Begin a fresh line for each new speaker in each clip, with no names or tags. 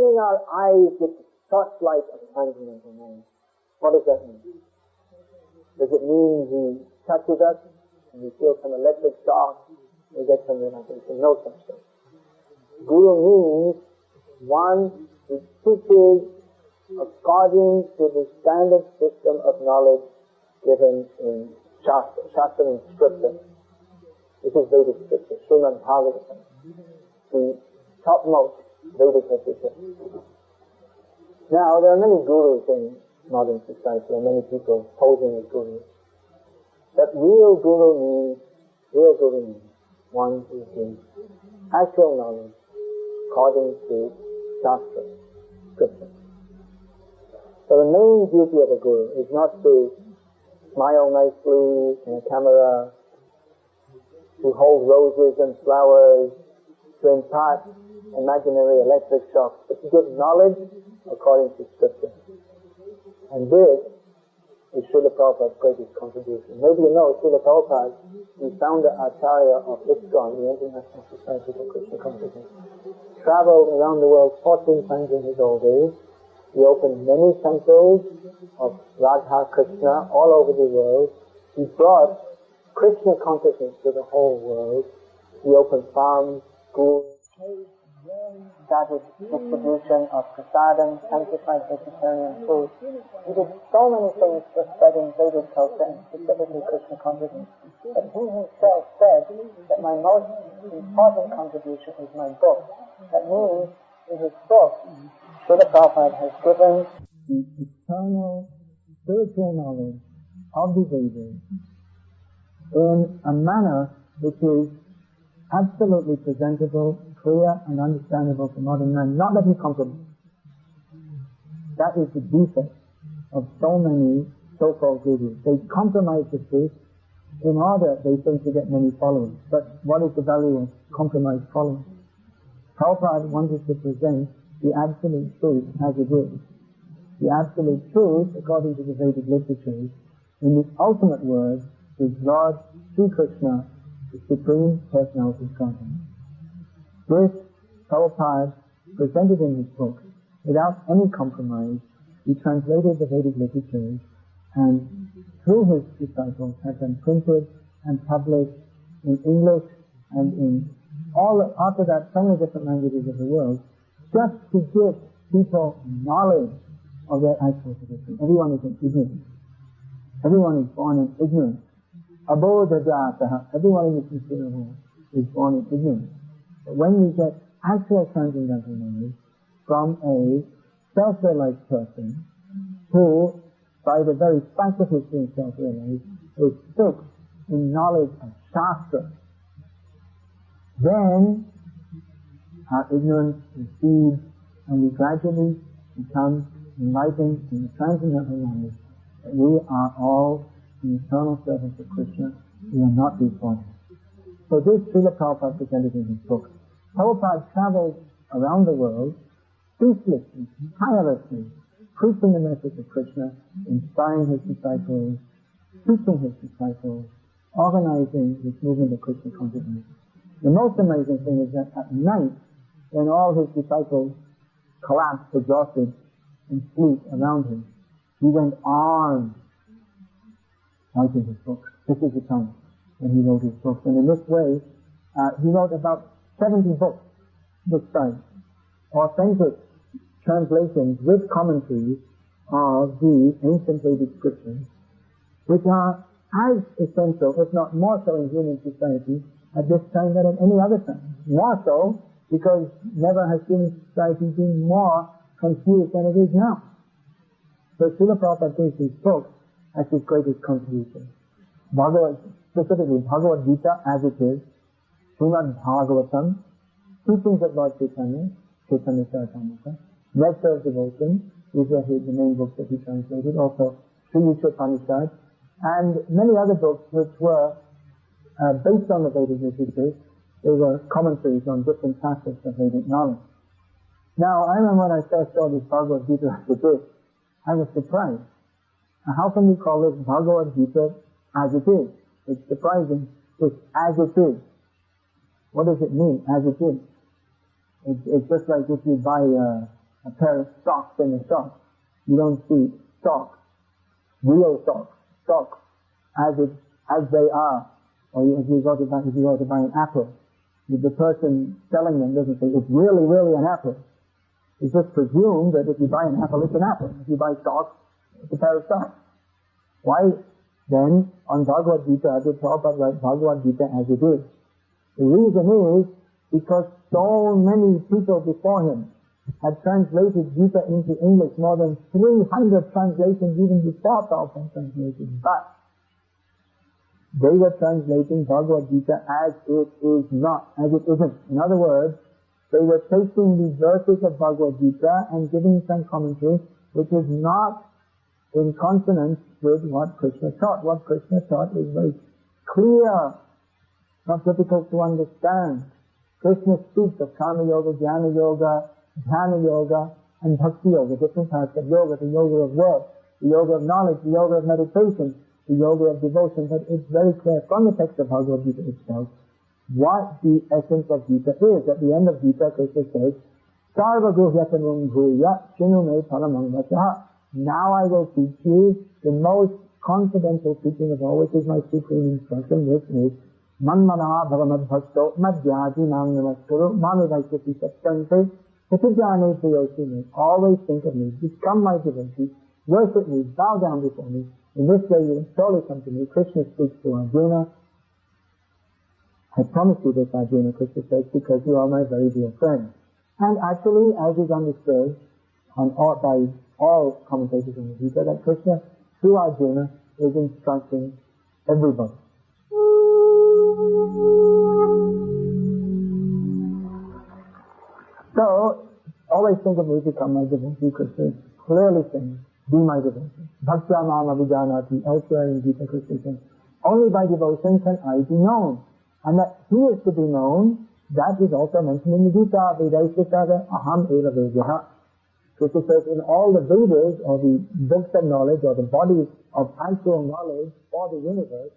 filling our eyes with the torchlight of transcendental knowledge. What does that mean? Does it mean he touches us and we feel some electric shock, we get some relaxation? No such thing. Guru means one who teaches according to the standard system of knowledge given in Shastra. Shastra means scripture. This is Vedic scripture, Srimad Bhagavatam, the topmost Vedic literature. Now, there are many gurus in modern society, there are many people posing as gurus. But real guru means one who gives actual knowledge according to Shastra, scripture. So the main duty of a guru is not to smile nicely in a camera, to hold roses and flowers, to impart imaginary electric shocks, but to give knowledge according to scripture. And this is Srila Prabhupada's greatest contribution. Maybe you know Srila Prabhupada, the founder Acharya of ISKCON, the International Society for Krishna Consciousness, traveled around the world 14 times in his old age. He opened many temples of Radha Krishna all over the world. He brought Krishna consciousness to the whole world. He opened farms, schools, started distribution of prasadam, sanctified vegetarian food. He did so many things for spreading Vedic culture and specifically Krishna consciousness. But he himself said that my most important contribution is my book. That means in his book, Srila Prabhupada has given the eternal spiritual knowledge of the Vedas in a manner which is absolutely presentable, clear and understandable to modern man, not that he compromise. That is the defect of so many so-called gurus. They compromise the truth in order, they think, to get many followers. But what is the value of compromised followers? Prabhupada wanted to present the absolute truth as it is. The absolute truth, according to the Vedic literatures, in the ultimate word, is Lord Sri Krishna, the Supreme Personality of Godhead. This Prabhupada presented in his book without any compromise. He translated the Vedic literatures and through his disciples have them printed and published in English and in all, after that, so many different languages of the world, just to give people knowledge of their actual position. Everyone is ignorant. Everyone is born in ignorance. Abodhajataha. Everyone in the sincere world is born in ignorance. But when we get actual transcendental knowledge from a self-realized person who, by the very fact of his being self-realized, is fixed in knowledge of Shastra, then our ignorance recedes and we gradually become enlightened in the transcendental knowledge that we are all the eternal servants of Krishna. We are not these bodies. So this Srila Prabhupada presented in his book. Prabhupada traveled around the world ceaselessly, tirelessly, preaching the message of Krishna, inspiring his disciples, teaching his disciples, organizing this movement of Krishna consciousness. The most amazing thing is that at night, when all his disciples collapsed, exhausted, in sleep around him, he went on writing his books. This is the time when he wrote his books. And in this way, he wrote about 70 books this time, authentic translations with commentaries of the ancient Vedic scriptures, which are as essential, if not more so, in human society at this time than at any other time. More so, because never has human society been more confused than it is now. So Srila Prabhupada thinks his book as his greatest contribution. Specifically Bhagavad Gita as it is, Srimad Bhagavatam, teachings of Lord Chaitanya, Chaitanya Charitamrita, Nectar of Devotion, these are the main books that he translated, also Sri Upanishad, and many other books which were based on the Vedic literatures. They were commentaries on different facets of Vedic knowledge. Now, I remember when I first saw this Bhagavad Gita as it is, I was surprised. Now, how can we call this Bhagavad Gita as it is? It's surprising. It's as it is. What does it mean, as it is? It's just like if you buy a a pair of socks in a shop, you don't see socks, real socks, as they are. Or if you go to buy an apple, the person selling them doesn't say, it's really, really an apple. It's just presumed that if you buy an apple, it's an apple. If you buy socks, it's a pair of socks. Why then, on Bhagavad Gita, did Prabhupada write Bhagavad Gita as it is? The reason is because so many people before him had translated Gita into English, more than 300 translations even before Prabhupada translated. But they were translating Bhagavad Gita as it is not, as it isn't. In other words, they were taking the verses of Bhagavad Gita and giving some commentary which is not in consonance with what Krishna taught. What Krishna taught is very clear, not difficult to understand. Krishna speaks of Karma Yoga, Jnana Yoga, Dhyana Yoga, and Bhakti Yoga, different types of yoga, the yoga of work, the yoga of knowledge, the yoga of meditation, the yoga of devotion. But it's very clear from the text of Bhagavad Gita itself what the essence of Gita is. At the end of Gita, Krishna says, Sarva Guhyatanum Bhuya Shinu Me Paramam Vachaha. Now I will teach you the most confidential teaching of all, which is my supreme instruction, which is Manmana Bhavamad Bhasto Madhyadi Nam Namaskuru Mami Vaishyati Satyante Satijane Priyoshime. Always think of me, become my devotee, worship me, bow down before me. In this way you will surely come to me. Krishna speaks to Arjuna. I promise you this, Arjuna, Krishna says, because you are my very dear friend. And actually, as is understood by all commentators on the Gita, that Krishna, through Arjuna, is instructing everybody. So, always think of me, become my devotee. Krishna is clearly saying, be my devotee. Bhaktya mam abhijanati. Elsewhere in Gita, Krishna says, only by devotion can I be known. And that he is to be known, that is also mentioned in the Gita. Vedaisvitara aham eva vedyaha. Krishna says in all the Vedas, or the books of knowledge, or the bodies of actual knowledge for the universe,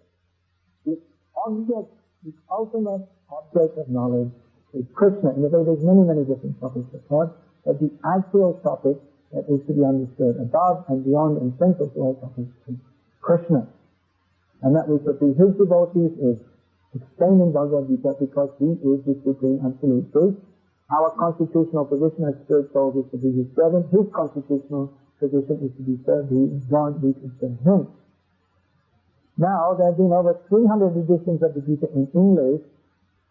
the object, the ultimate object of knowledge is Krishna. In the Vedas, many, many different topics are taught, but the actual topic that is to be understood above and beyond and central to all topics is Krishna. And that we should be his devotees is explained in Bhagavad Gita because he is the supreme absolute truth. Our constitutional position as spirit souls is to be his servant. His constitutional position is to be served. He is God, we should serve him. Now, there have been over 300 editions of the Gita in English,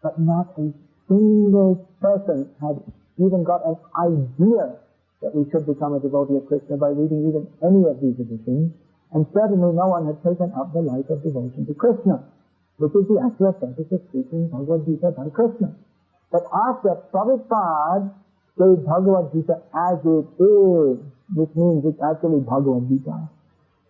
but not a single person had even got an idea that we should become a devotee of Krishna by reading even any of these editions, and certainly no one had taken up the life of devotion to Krishna, which is the actual purpose of speaking Bhagavad Gita by Krishna. But after Prabhupada gave Bhagavad Gita as it is, which means it's actually Bhagavad Gita,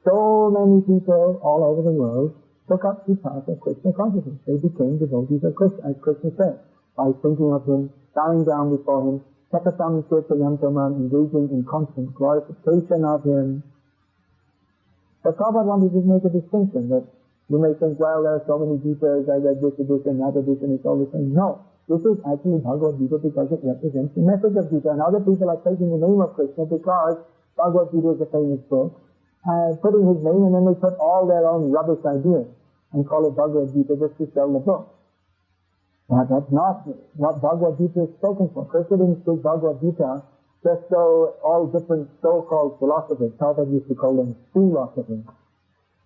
so many people all over the world took up the path of Krishna consciousness. They became devotees of Krishna, as Krishna said, by thinking of him, bowing down before him, Satatam Kirtayantamam, engaging in constant glorification of him. But Prabhupada wanted to make a distinction that you may think, well, there are so many Gitas, I read this edition, that edition, it's all the same. No, this is actually Bhagavad Gita because it represents the message of Gita. And other people are taking the name of Krishna because Bhagavad Gita is a famous book, putting his name, and then they put all their own rubbish ideas and call it Bhagavad Gita just to sell the book. But that's not what Bhagavad Gita is spoken for. Krishna didn't speak Bhagavad Gita just so all different so-called philosophers, Prabhupada used to call them philosophers,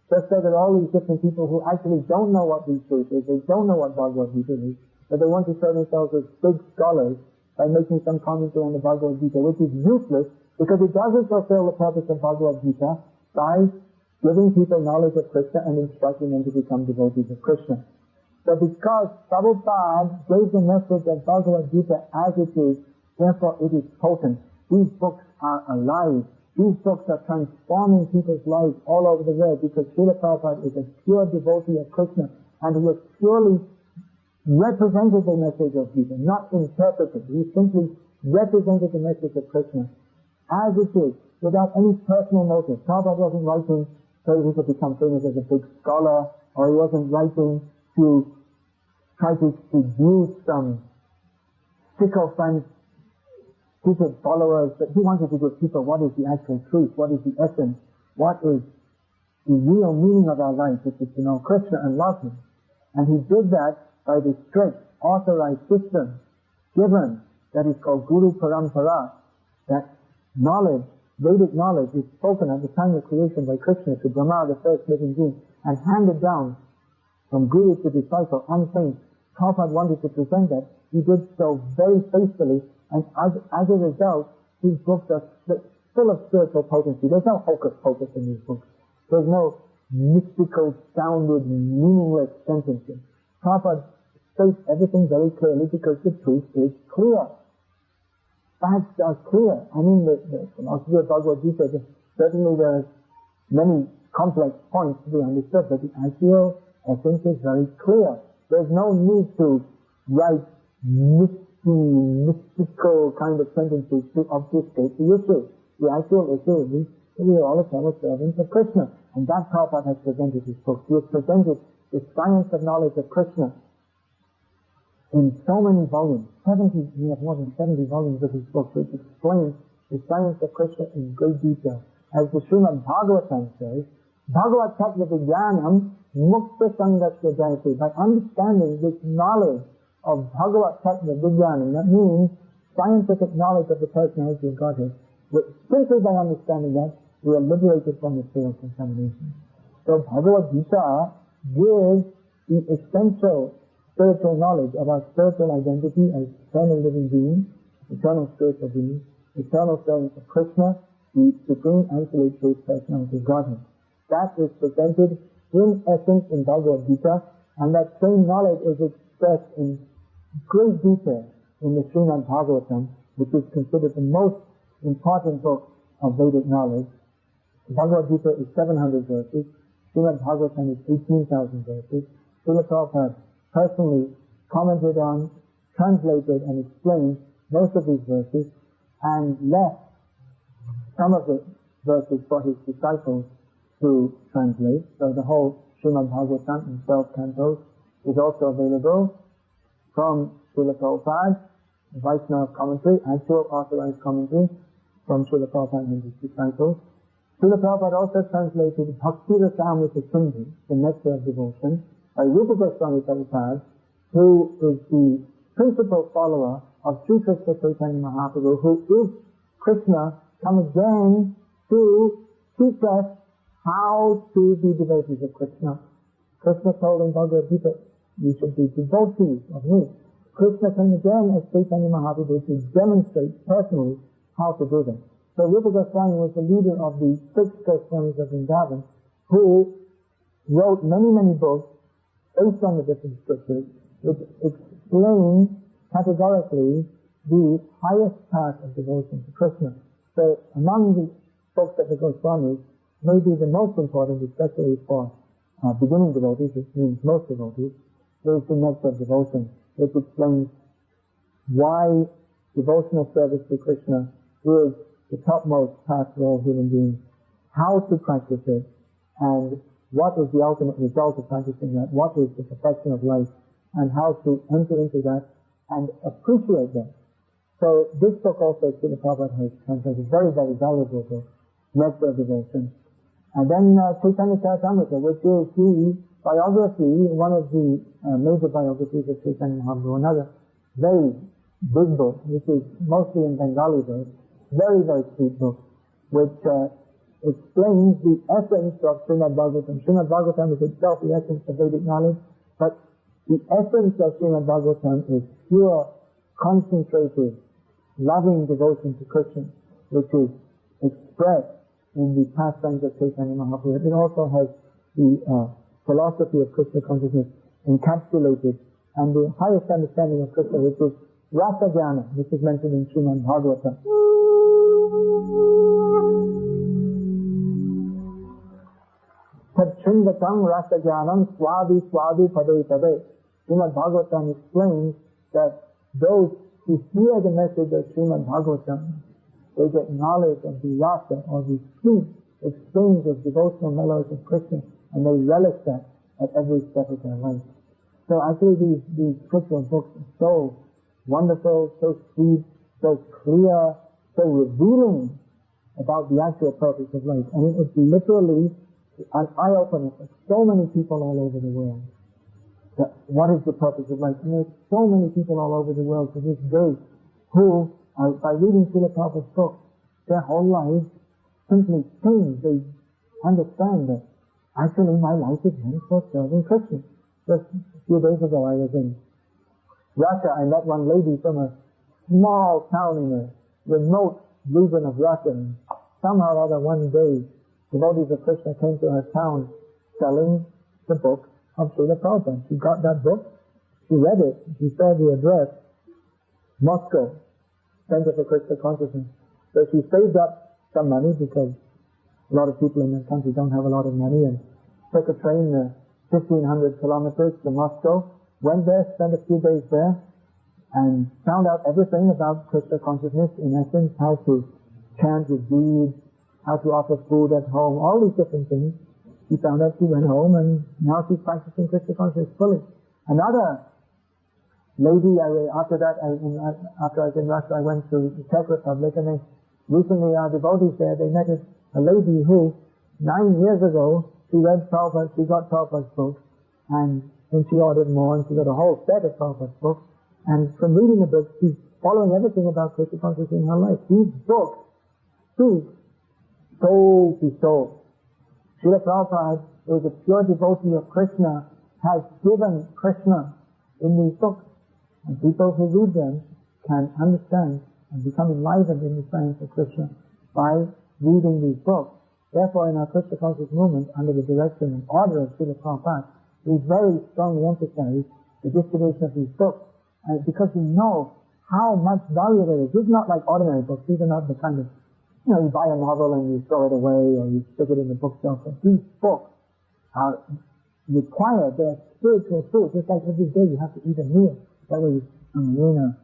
just so that all these different people who actually don't know what these truths is, they don't know what Bhagavad Gita is, but they want to show themselves as big scholars by making some commentary on the Bhagavad Gita, which is useless because it doesn't fulfill the purpose of Bhagavad Gita by giving people knowledge of Krishna and instructing them to become devotees of Krishna. So because Prabhupada gave the message of Bhagavad Gita as it is, therefore it is potent. These books are alive. These books are transforming people's lives all over the world because Srila Prabhupada is a pure devotee of Krishna and he has purely represented the message of Gita, not interpreted. He simply represented the message of Krishna as it is, without any personal motive. Prabhupada wasn't writing so he could become famous as a big scholar, or he wasn't writing to try to seduce some sycophant stupid followers, but he wanted to give people what is the actual truth, what is the essence, what is the real meaning of our life, which is to know Krishna and love him. And he did that by the strict, authorized system given that is called Guru Parampara, that knowledge, Vedic knowledge, is spoken at the time of creation by Krishna to Brahma, the first living being, and handed down from Guru to disciple, unchanged. Prabhupada wanted to present that. He did so very faithfully, and as a result, these books are full of spiritual potency. There's no hocus pocus in these books. There's no mystical, sounded, meaningless sentences. Prabhupada states everything very clearly because the truth is clear. Facts are clear. I mean, the philosophy of Bhagavad Gita, certainly there are many complex points to be understood, but the actual essence is very clear. There's no need to write mystical kind of sentences to obfuscate the issue. The actual issue is we are all a fellow servants of Krishna. And that Prabhupada has presented his book. He has presented the science of knowledge of Krishna in so many volumes. We have more than 70 volumes of his book, which explains the science of Krishna in great detail. As the Srimad Bhagavatam says, Bhagavat Tattva Vijnanam Mukta Sangasya Jayate. By understanding this knowledge of Bhagavat Tattva Vijnanam, that means scientific knowledge of the personality of Godhead, simply by understanding that, we are liberated from material contamination. So Bhagavad Gita gives the essential spiritual knowledge of our spiritual identity as eternal living beings, eternal spiritual beings, eternal servants of Krishna, the supreme absolute truth personality of Godhead. That is presented in essence in Bhagavad Gita, and that same knowledge is expressed in great detail in the Srimad Bhagavatam, which is considered the most important book of Vedic knowledge. Bhagavad Gita is 700 verses, Srimad Bhagavatam is 18,000 verses. Srila Prabhupada personally commented on, translated and explained most of these verses, and left some of the verses for his disciples to translate. So the whole Srimad Bhagavatam in 12 cantos is also available from Srila Prabhupada, Vaishnava commentary, actual authorized commentary from Srila Prabhupada and his disciples. Srila Prabhupada also translated Bhakti Rasamrita Sindhu, the nectar of devotion, by Rupa Goswami Prabhupada, who is the principal follower of Sri Krishna Chaitanya Mahaprabhu, who is Krishna come again to teach us how to be devotees of Krishna. Krishna told in Bhagavad Gita, you should be devotees of me. Krishna came again as Chaitanya Mahaprabhu to demonstrate personally how to do that. So Rupa Goswami was the leader of the 6 Goswamis of Vrindavan, who wrote many, many books based on the different scriptures, which explain categorically the highest path of devotion to Krishna. So among the books of the Goswamis, maybe the most important, especially for beginning devotees, which means most devotees, is the Nectar of Devotion, which explains why devotional service to Krishna is the topmost path for all human beings, how to practice it, and what is the ultimate result of practicing that, what is the perfection of life, and how to enter into that and appreciate that. So this book also, Srila Prabhupada has translated, very, very valuable book, Nectar of Devotion. And then Chaitanya Charitamrita, which is the biography, one of the major biographies of Chaitanya Mahaprabhu, another very big book, which is mostly in Bengali verse, very, very sweet book, which explains the essence of Srimad Bhagavatam. Srimad Bhagavatam is itself the essence of Vedic knowledge, but the essence of Srimad Bhagavatam is pure, concentrated, loving devotion to Krishna, which is expressed in the pastimes of Chaitanya Mahaprabhu. It also has the philosophy of Krishna consciousness encapsulated, and the highest understanding of Krishna, which is Rasa Jnana, which is mentioned in Srimad Bhagavatam. Tatchindatam Rasa Jnanam Swadi Swadi Pade Pade. Srimad Bhagavatam explains that those who hear the message of Srimad Bhagavatam, they get knowledge of the rasa, or the sweet exchange of devotional melodies of Krishna, and they relish that at every step of their life. So actually these scriptural books are so wonderful, so sweet, so clear, so revealing about the actual purpose of life. I mean, it's literally an eye-opener for so many people all over the world. What is the purpose of life? And there's so many people all over the world to this day who, by reading Srila Prabhupada's book, their whole life simply changed. They understand that actually my life is meant for serving Krishna. Just a few days ago I was in Russia. I met one lady from a small town in a remote region of Russia. And somehow or other one day, devotees of Krishna came to her town selling the book of Srila Prabhupada. She got that book, she read it, she saw the address, Moscow, Center for Krishna Consciousness. So she saved up some money because a lot of people in the country don't have a lot of money, and took a train 1,500 kilometers to Moscow, went there, spent a few days there, and found out everything about Krishna consciousness, in essence, how to chant with beads, how to offer food at home, all these different things. She found out, she went home, and now she's practicing Krishna consciousness fully. Another lady, after I was in Russia, I went to the Czech Republic, and they recently, our devotees there, they met a lady who, 9 years ago, she got Prabhupada's book, and then she ordered more, and she got a whole set of Prabhupada's books, and from reading the book, she's following everything about Krishna consciousness in her life. These books speak soul to soul. Srila Prabhupada, who is a pure devotee of Krishna, has given Krishna in these books. And people who read them can understand and become enlightened in the science of Krishna by reading these books. Therefore, in our Krishna conscious movement, under the direction and order of Srila Prabhupada, we very strongly emphasize the distribution of these books, because we know how much value there is. These are not like ordinary books. These are not the kind of, you buy a novel and you throw it away or you stick it in the bookshelf. But these books are required. They're spiritual food. Just like every day you have to eat a meal. That way you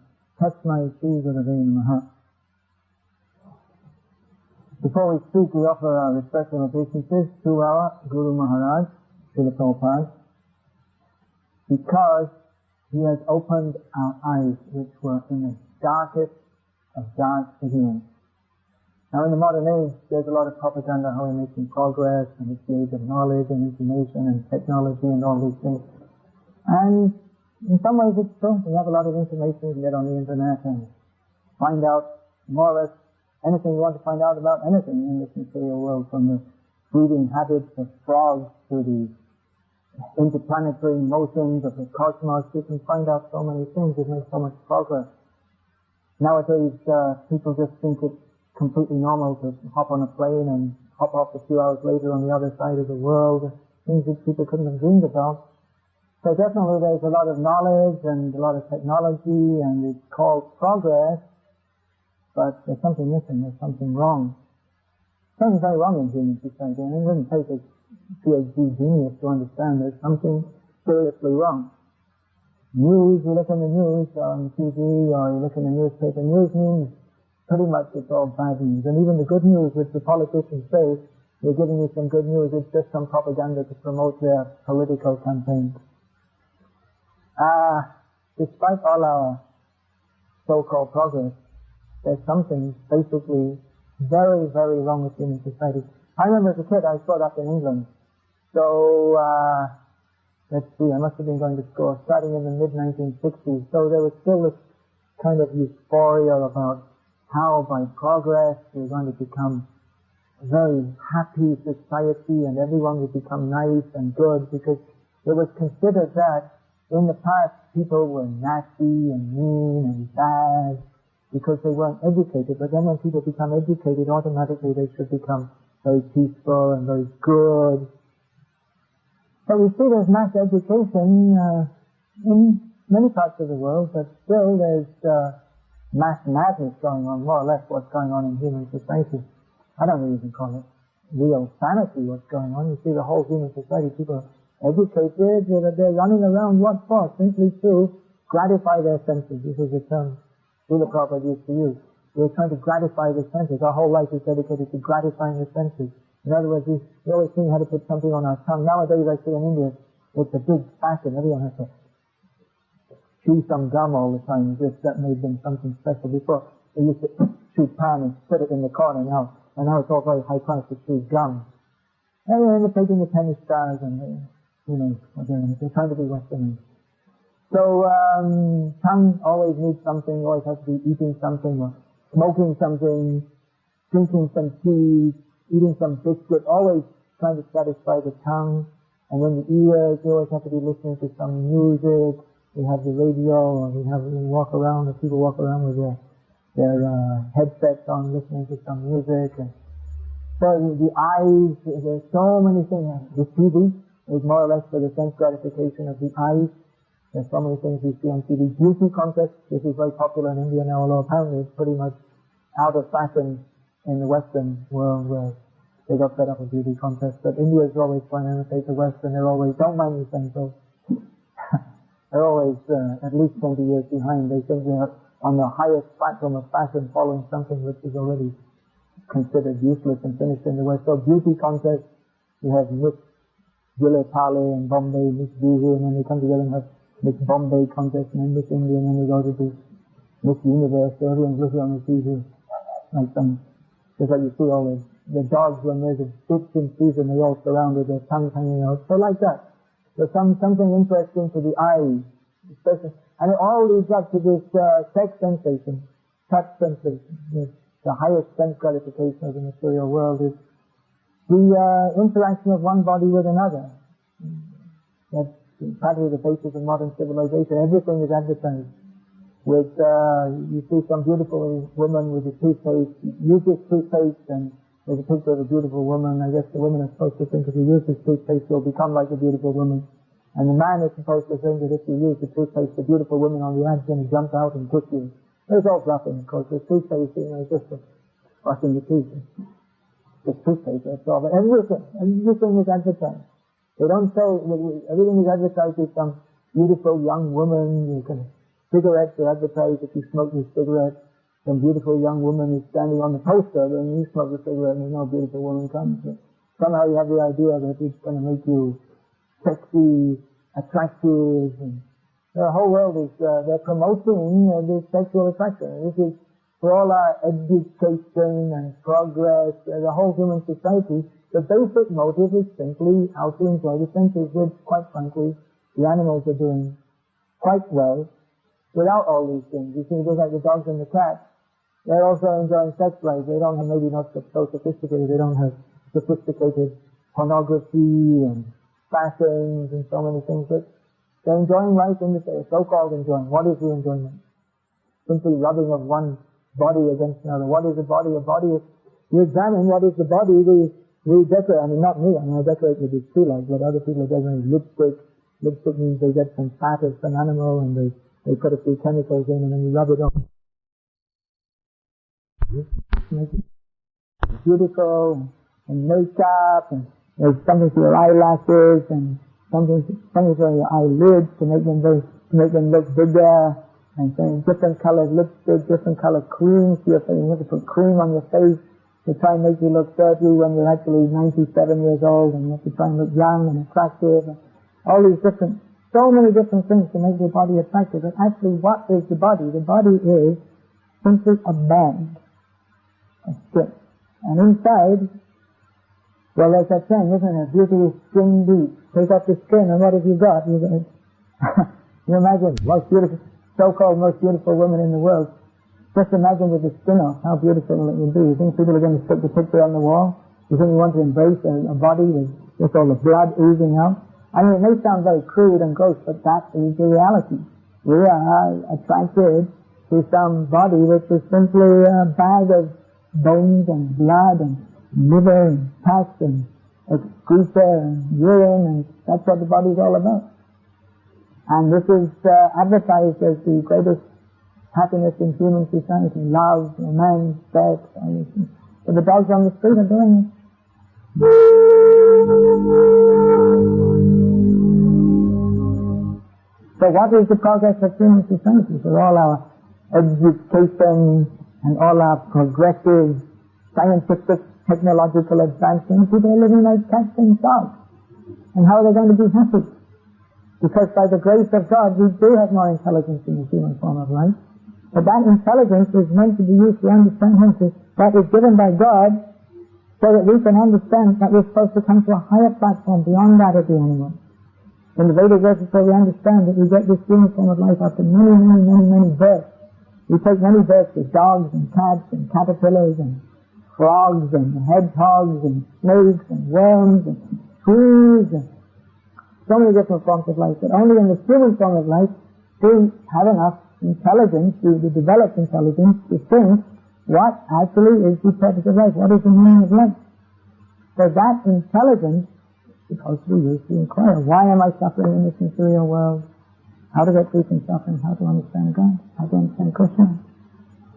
touch my shoes with a vein in my heart. Before we speak, we offer our respectful obeisances to our Guru Maharaj, Srila Prabhupada, because he has opened our eyes which were in the darkest of dark ignorance. Now in the modern age, there's a lot of propaganda how we're making progress, and it's the age of knowledge and information and technology and all these things. And in some ways it's true. We have a lot of information we can get on the internet and find out more or less anything you want to find out about anything in this material world, from the breathing habits of frogs to the interplanetary motions of the cosmos. You can find out so many things. We've made so much progress. Nowadays, people just think it's completely normal to hop on a plane and hop off a few hours later on the other side of the world. Things that people couldn't have dreamed about. So definitely there's a lot of knowledge and a lot of technology, and it's called progress, but there's something missing, there's something wrong. Something very wrong in human society, and it doesn't take a PhD genius to understand there's something seriously wrong. News, you look in the news on TV or you look in the newspaper, news means pretty much it's all bad news. And even the good news which the politicians say, they're giving you some good news, it's just some propaganda to promote their political campaigns. Despite all our so-called progress, there's something basically very, very wrong with human society. I remember as a kid, I was brought up in England. So, let's see, I must have been going to school starting in the mid-1960s. So there was still this kind of euphoria about how by progress we're going to become a very happy society and everyone would become nice and good, because it was considered that in the past people were nasty and mean and bad because they weren't educated. But then when people become educated, automatically they should become very peaceful and very good. So we see there's mass education in many parts of the world, but still there's mass madness going on, more or less what's going on in human society. I don't really even call it real sanity, what's going on. You see the whole human society, people are educated, they're running around, what for? Simply to gratify their senses. This is the term Srila Prabhupada used to use. We're trying to gratify the senses. Our whole life is dedicated to gratifying the senses. In other words, we always think how to put something on our tongue. Nowadays, I see in India, it's a big fashion. Everyone has to chew some gum all the time, as if that made them something special. Before, they used to chew pan and put it in the corner now, and now it's all very high class to chew gum. And they're imitating the tennis stars and they're trying to be Western. So, tongue always needs something, always has to be eating something or smoking something, drinking some tea, eating some biscuit, always trying to satisfy the tongue. And then the ears, you always have to be listening to some music. We have the radio, or we walk around, or people walk around with their headsets on, listening to some music. And so the eyes, there's so many things. The TV is more or less for the sense gratification of the eyes. There's so many things you see on TV. Beauty contests, this is very popular in India now, although apparently it's pretty much out of fashion in the Western world where they got fed up with beauty contests. But India is always trying to imitate the West, and they're always, don't mind me saying so, they're always at least 20 years behind. They think they're on the highest spectrum of fashion, following something which is already considered useless and finished in the West. So beauty contests, you have Miss Gile Pale and Bombay, Miss Juhu, and then they come together and have Miss Bombay contest, and then Miss India, and then they go to do Miss Universe. So everyone's looking on the TV like some, just like you see all the dogs when there's a bitch in season, they all surround with their tongues hanging out. So like that. So something interesting to the eye, especially, and it all leads up to this sex sensation, touch sensation. The highest sense gratification of the material world is the interaction of one body with another. That's partly the basis of modern civilization. Everything is advertised. With you see some beautiful woman with a toothpaste, use this toothpaste, and there's a picture of a beautiful woman. I guess the women are supposed to think if you use this toothpaste, you'll become like a beautiful woman. And the man is supposed to think that if you use the toothpaste, the beautiful woman on the ad's going to jump out and kiss you. It's all bluffing, of course. The toothpaste, is just brushing the teeth. It's toothpaste, that's all. But everything is advertised. They don't say, everything is advertised with some beautiful young woman. Cigarettes are advertised if you smoke this cigarette. Some beautiful young woman is standing on the poster, and you smoke the cigarette and no beautiful woman comes. But somehow you have the idea that it's going to make you sexy, attractive, and the whole world is, they're promoting this sexual attraction. This is, for all our education and progress, the whole human society, the basic motive is simply how to enjoy the senses, which, quite frankly, the animals are doing quite well without all these things. You see, just like the dogs and the cats, they're also enjoying sex life. They don't have, maybe not so sophisticated, they don't have sophisticated pornography and fashions and so many things, but they're enjoying life in the so-called enjoying. What is the enjoyment? Simply rubbing of one body against another. What is the body? A body is, you examine what is the body, we decorate, I mean not me, I decorate with this tree light, but other people are decorating lipstick. Lipstick means they get some fat of some animal and they put a few chemicals in and then you rub it on. Make it beautiful and makeup and there's something for your eyelashes and something for your eyelids to make them look bigger and different colored lipstick, different colored creams for your face. You have to put cream on your face to try and make you look 30 when you're actually 97 years old, and you have to try and look young and attractive. And all these so many different things to make your body attractive. But actually, what is the body? The body is simply a band of skin. And inside, well, there's that saying, isn't it? Beauty is skin deep. Take off the skin, and what have you got? You imagine, most beautiful, so-called most beautiful women in the world. Just imagine with the skin off, how beautiful it would be. You think people are going to stick the picture on the wall? You think you want to embrace a body with just all the blood oozing out? I mean, it may sound very crude and gross, but that is the reality. We are attracted to some body which is simply a bag of bones and blood and liver and pus and excreta and urine, and that's what the body is all about. And this is advertised as the greatest happiness in human society, love, romance, sex, everything. But the dogs on the street are doing it. So what is the progress of human society? For all our education and all our progressive scientific, technological advancement, people are living like cats and dogs. And how are they going to be happy? Because by the grace of God, we do have more intelligence in the human form of life.
But that intelligence is meant to be used to understand Him. That is given by God so that we can understand that we're supposed to come to a higher platform beyond that of the animal. In the Vedic verses, so we understand that we get this human form of life after many births. We take many births with dogs and cats and caterpillars and frogs and hedgehogs and snakes and worms and trees and so many different forms of life. But only in the human form of life do we have enough intelligence, the developed intelligence, to think what actually is the purpose of life, what is the meaning of life. So that intelligence is supposed to be used to inquire, why am I suffering in this material world? How to get free from suffering, how to understand God, how to understand Krishna.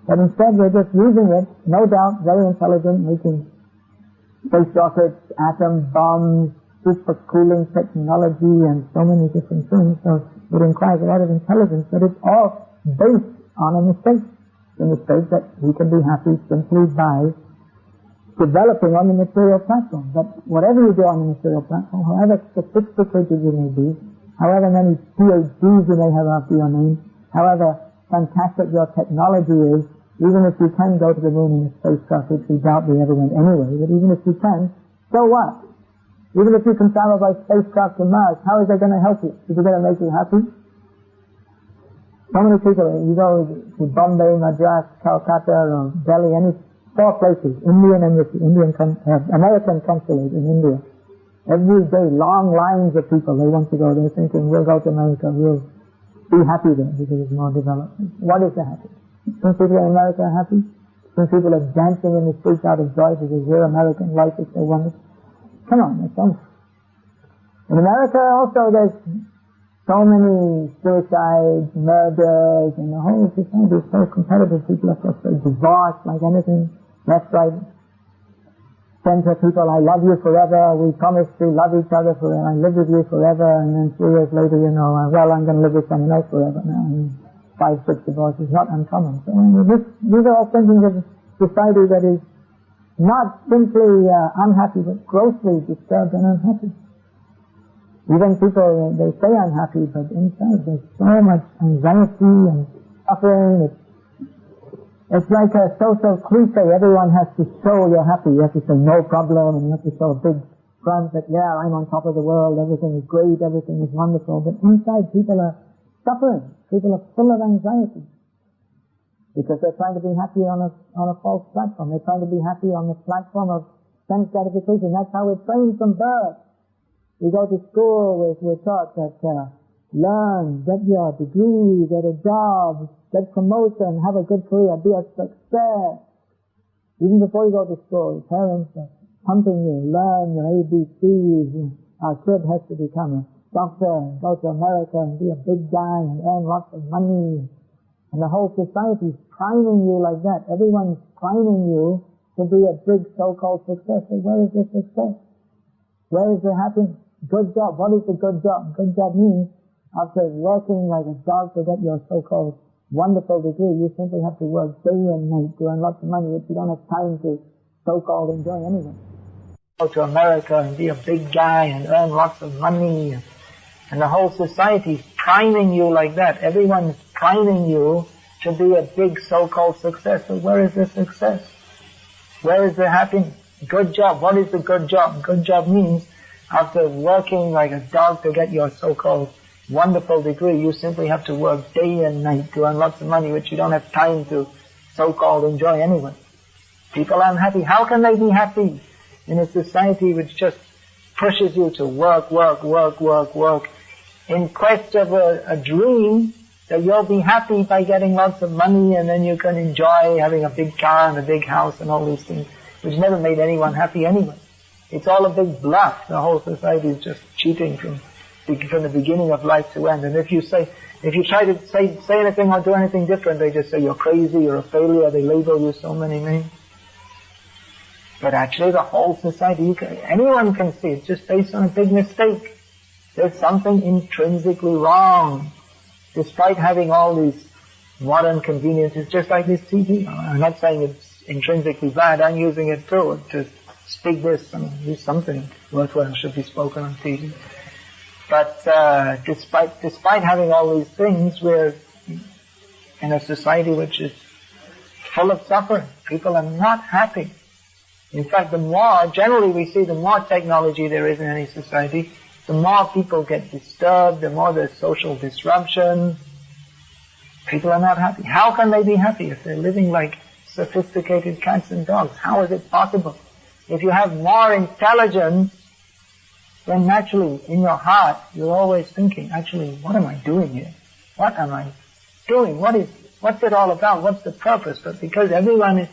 But instead we're just using it, no doubt, very intelligent, making space rockets, atom bombs, super cooling technology and so many different things. So it requires a lot of intelligence, but it's all based on a mistake. The mistake that we can be happy simply by developing on the material platform. But whatever you do on the material platform, however sophisticated you may be, however many PhDs you may have after your name, however fantastic your technology is, even if you can go to the moon in a spacecraft, which we doubt we ever went anyway, but even if you can, so what? Even if you can travel by spacecraft to Mars, how is that going to help you? Is it going to make you happy? So many people, you go to Bombay, Madras, Calcutta, or Delhi, any 4 places, American consulate in India. Every day, long lines of people, they want to go there thinking, we'll go to America, we'll be happy there because it's more developed. What is the happiness? Some people in America are happy. Some people are dancing in the streets out of joy because we're American, life is so wonderful. Come on, that's all. In America also there's so many suicides, murders, and the whole society is so competitive. People are so divorced like anything, left, right, center. People, I love you forever, we promise to love each other forever, I live with you forever, and then 3 years later, you know, well, I'm going to live with someone else forever now. And 5, 6 divorces, not uncommon. So these are all things of society that is not simply unhappy, but grossly disturbed and unhappy. Even people, they say unhappy, but inside there's so much anxiety and suffering. It's like a social cliche. Everyone has to show you're happy. You have to say no problem, and you have to show a big front that, yeah, I'm on top of the world, everything is great, everything is wonderful. But inside people are suffering. People are full of anxiety. Because they're trying to be happy on a false platform. They're trying to be happy on the platform of sense gratification. That's how we're trained from birth. We go to school, we're taught that learn, get your degree, get a job, get promotion, have a good career, be a success. Even before you go to school, your parents are pumping you, learn your ABCs. Our kid has to become a doctor and go to America and be a big guy and earn lots of money. And the whole society is priming you like that. Everyone's priming you to be a big so-called success. So where is the success? Where is the happiness? Good job. What is the good job? Good job means after working like a dog to get your so-called wonderful degree, you simply have to work day and night to earn lots of money, which you don't have time to so-called enjoy anyway. Go to America and be a big guy and earn lots of money. And the whole society is priming you like that. Everyone's priming you to be a big so-called success. So where is the success? Where is the happiness? Good job. What is the good job? Good job means after working like a dog to get your so-called wonderful degree, you simply have to work day and night to earn lots of money, which you don't have time to so-called enjoy anyway. People aren't happy. How can they be happy in a society which just pushes you to work in quest of a dream that you'll be happy by getting lots of money and then you can enjoy having a big car and a big house and all these things, which never made anyone happy anyway. It's all a big bluff. The whole society is just cheating from the beginning of life to end. And if you try to say anything or do anything different, they just say you're crazy, you're a failure, they label you so many names. But actually the whole society, anyone can see it's just based on a big mistake. There's something intrinsically wrong. Despite having all these modern conveniences, just like this TV. I'm not saying it's intrinsically bad, I'm using it too, to speak this, do something worthwhile should be spoken on TV. But despite having all these things, we're in a society which is full of suffering. People are not happy. In fact, generally we see the more technology there is in any society, the more people get disturbed, the more there's social disruption. People are not happy. How can they be happy if they're living like sophisticated cats and dogs? How is it possible? If you have more intelligence, then naturally in your heart you're always thinking, actually, what am I doing here? What am I doing? What's it all about? What's the purpose? But because everyone's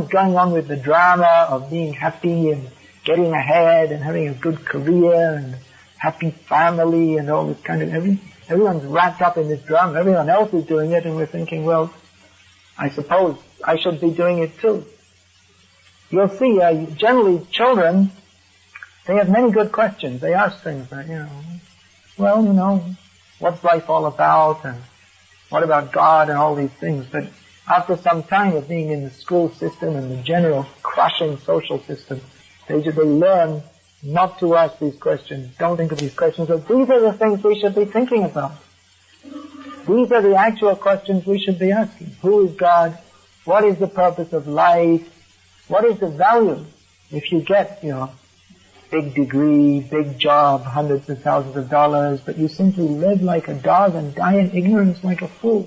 going on with the drama of being happy and getting ahead and having a good career and happy family and all this kind of everyone's wrapped up in this drama. Everyone else is doing it, and we're thinking, well, I suppose I should be doing it too. You'll see, generally children, they have many good questions. They ask things like, what's life all about, and what about God and all these things. But after some time of being in the school system and the general crushing social system, they learn not to ask these questions. Don't think of these questions. But these are the things we should be thinking about. These are the actual questions we should be asking. Who is God? What is the purpose of life? What is the value? If you get, big degree, big job, hundreds of thousands of dollars, but you simply live like a dog and die in ignorance like a fool.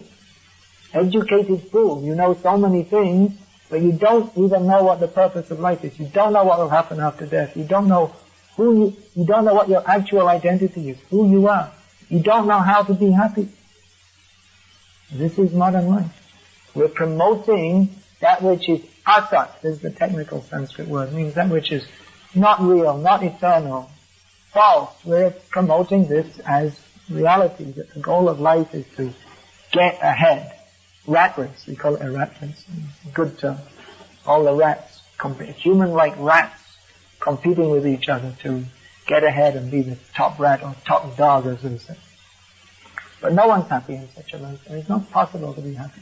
Educated fool. You know so many things, but you don't even know what the purpose of life is. You don't know what will happen after death. You don't know you don't know what your actual identity is, who you are. You don't know how to be happy. This is modern life. We're promoting that which is asat, this is the technical Sanskrit word, means that which is not real, not eternal, false. We're promoting this as reality, that the goal of life is to get ahead. Rat race, we call it a rat race. It's a good term. All the rats, human-like rats, competing with each other to get ahead and be the top rat or top dog, as they say. But no one's happy in such a life, and it's not possible to be happy.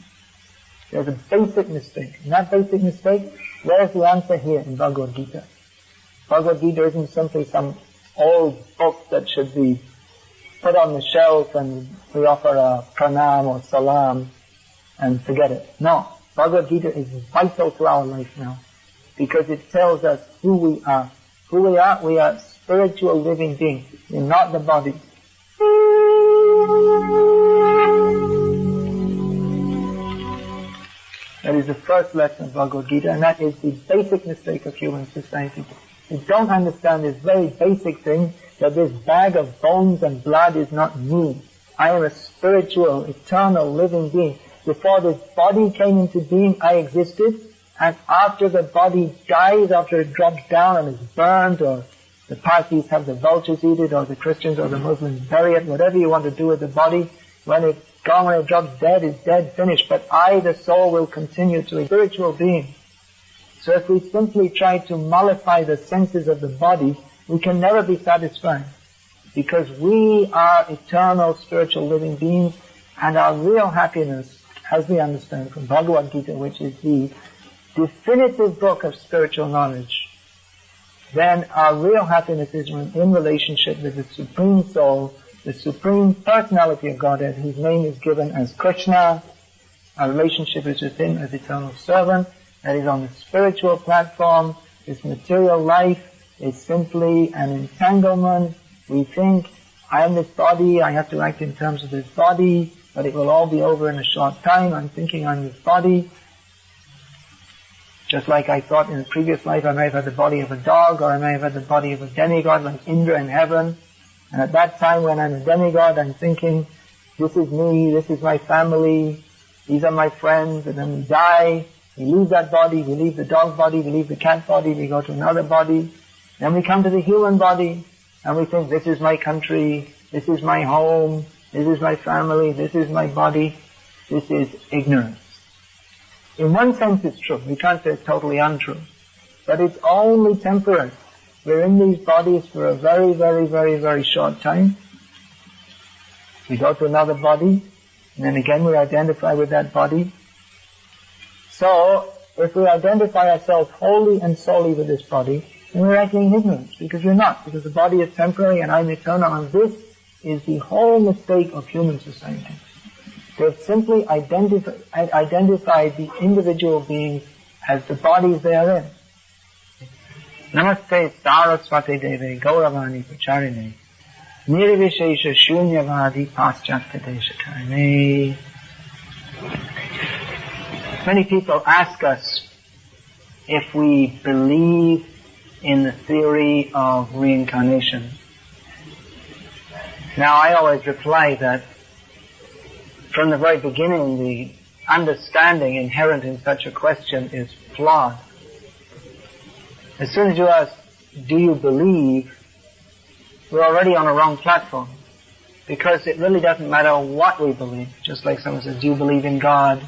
There's a basic mistake. And that basic mistake, where's the answer here in Bhagavad Gita? Bhagavad Gita isn't simply some old book that should be put on the shelf and we offer a pranam or salam and forget it. No. Bhagavad Gita is vital to our life now because it tells us who we are. Who we are spiritual living beings. We're not the body. That is the first lesson of Bhagavad Gita, and that is the basic mistake of human society. We don't understand this very basic thing, that this bag of bones and blood is not me. I am a spiritual, eternal, living being. Before this body came into being, I existed, and after the body dies, after it drops down and is burnt, or the Parsis have the vultures eat it, or the Christians or the Muslims bury it, whatever you want to do with the body, when it's gone, when it drops dead, it's dead, finished. But I, the soul, will continue to a spiritual being. So if we simply try to mollify the senses of the body, we can never be satisfied. Because we are eternal, spiritual living beings, and our real happiness, as we understand from Bhagavad Gita, which is the definitive book of spiritual knowledge, then our real happiness is in relationship with the Supreme Soul, the Supreme Personality of Godhead, whose name is given as Krishna. Our relationship is with Him as eternal servant, that is on the spiritual platform. This material life is simply an entanglement. We think, I am this body, I have to act in terms of this body, but it will all be over in a short time. I'm thinking I'm this body. Just like I thought in a previous life I may have had the body of a dog, or I may have had the body of a demigod like Indra in heaven. And at that time when I'm a demigod, I'm thinking, this is me, this is my family, these are my friends, and then we die, we leave that body, we leave the dog body, we leave the cat body, we go to another body. Then we come to the human body, and we think, this is my country, this is my home, this is my family, this is my body. This is ignorance. In one sense it's true, we can't say it's totally untrue, but it's only temporary. We're in these bodies for a very, very, very, very short time. We go to another body, and then again we identify with that body. So, if we identify ourselves wholly and solely with this body, then we're acting in ignorance, because we're not, because the body is temporary and I'm eternal, and this is the whole mistake of human society. They've simply identified the individual beings as the bodies they are in. Namaste Saraswati Deve Gauravani Pacharine Nirvishesha Shunyavadi Paschatya Deshakarine. Many people ask us if we believe in the theory of reincarnation. Now I always reply that from the very beginning the understanding inherent in such a question is flawed. As soon as you ask, do you believe, we're already on a wrong platform. Because it really doesn't matter what we believe. Just like someone says, do you believe in God?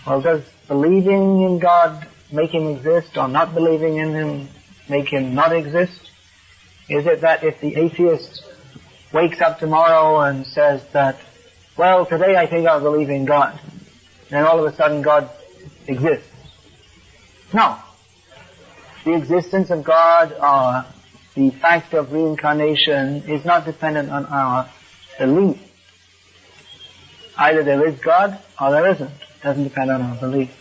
Well, does believing in God make him exist, or not believing in him make him not exist? Is it that if the atheist wakes up tomorrow and says that, well, today I think I'll believe in God, then all of a sudden God exists? No. The existence of God or the fact of reincarnation is not dependent on our belief. Either there is God or there isn't. It doesn't depend on our belief.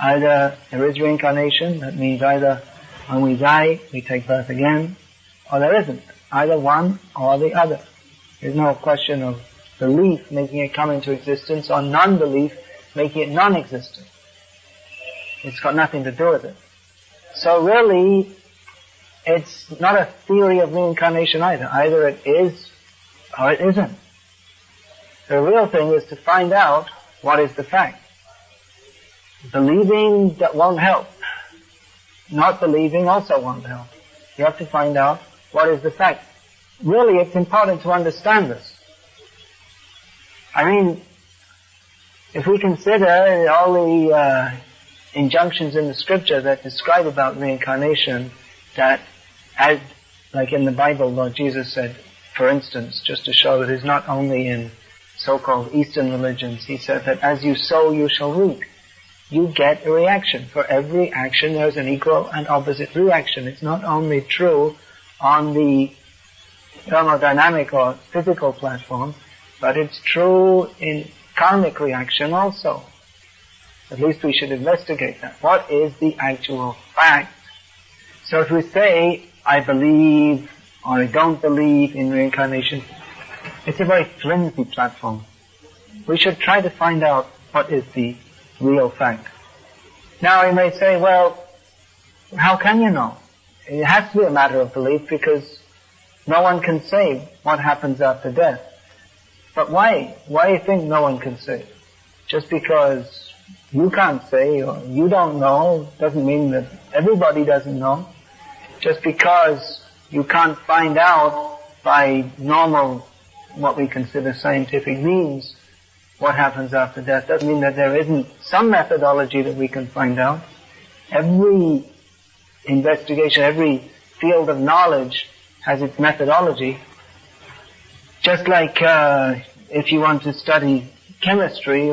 Either there is reincarnation, that means either when we die we take birth again, or there isn't. Either one or the other. There's no question of belief making it come into existence or non-belief making it non-existent. It's got nothing to do with it. So really, it's not a theory of reincarnation either. Either it is or it isn't. The real thing is to find out what is the fact. Believing that won't help. Not believing also won't help. You have to find out what is the fact. Really, it's important to understand this. I mean, if we consider all the injunctions in the scripture that describe about reincarnation, that as, like in the Bible, Lord Jesus said, for instance, just to show that it's not only in so-called Eastern religions, he said that as you sow, you shall reap. You get a reaction. For every action, there's an equal and opposite reaction. It's not only true on the thermodynamic or physical platform, but it's true in karmic reaction also. At least we should investigate that. What is the actual fact? So if we say, I believe or I don't believe in reincarnation, it's a very flimsy platform. We should try to find out what is the real fact. Now you may say, well, how can you know? It has to be a matter of belief because no one can say what happens after death. But why? Why do you think no one can say? Just because you can't say or you don't know doesn't mean that everybody doesn't know. Just because you can't find out by normal, what we consider scientific means, what happens after death doesn't mean that there isn't some methodology that we can find out. Every investigation, every field of knowledge has its methodology. Just like if you want to study chemistry,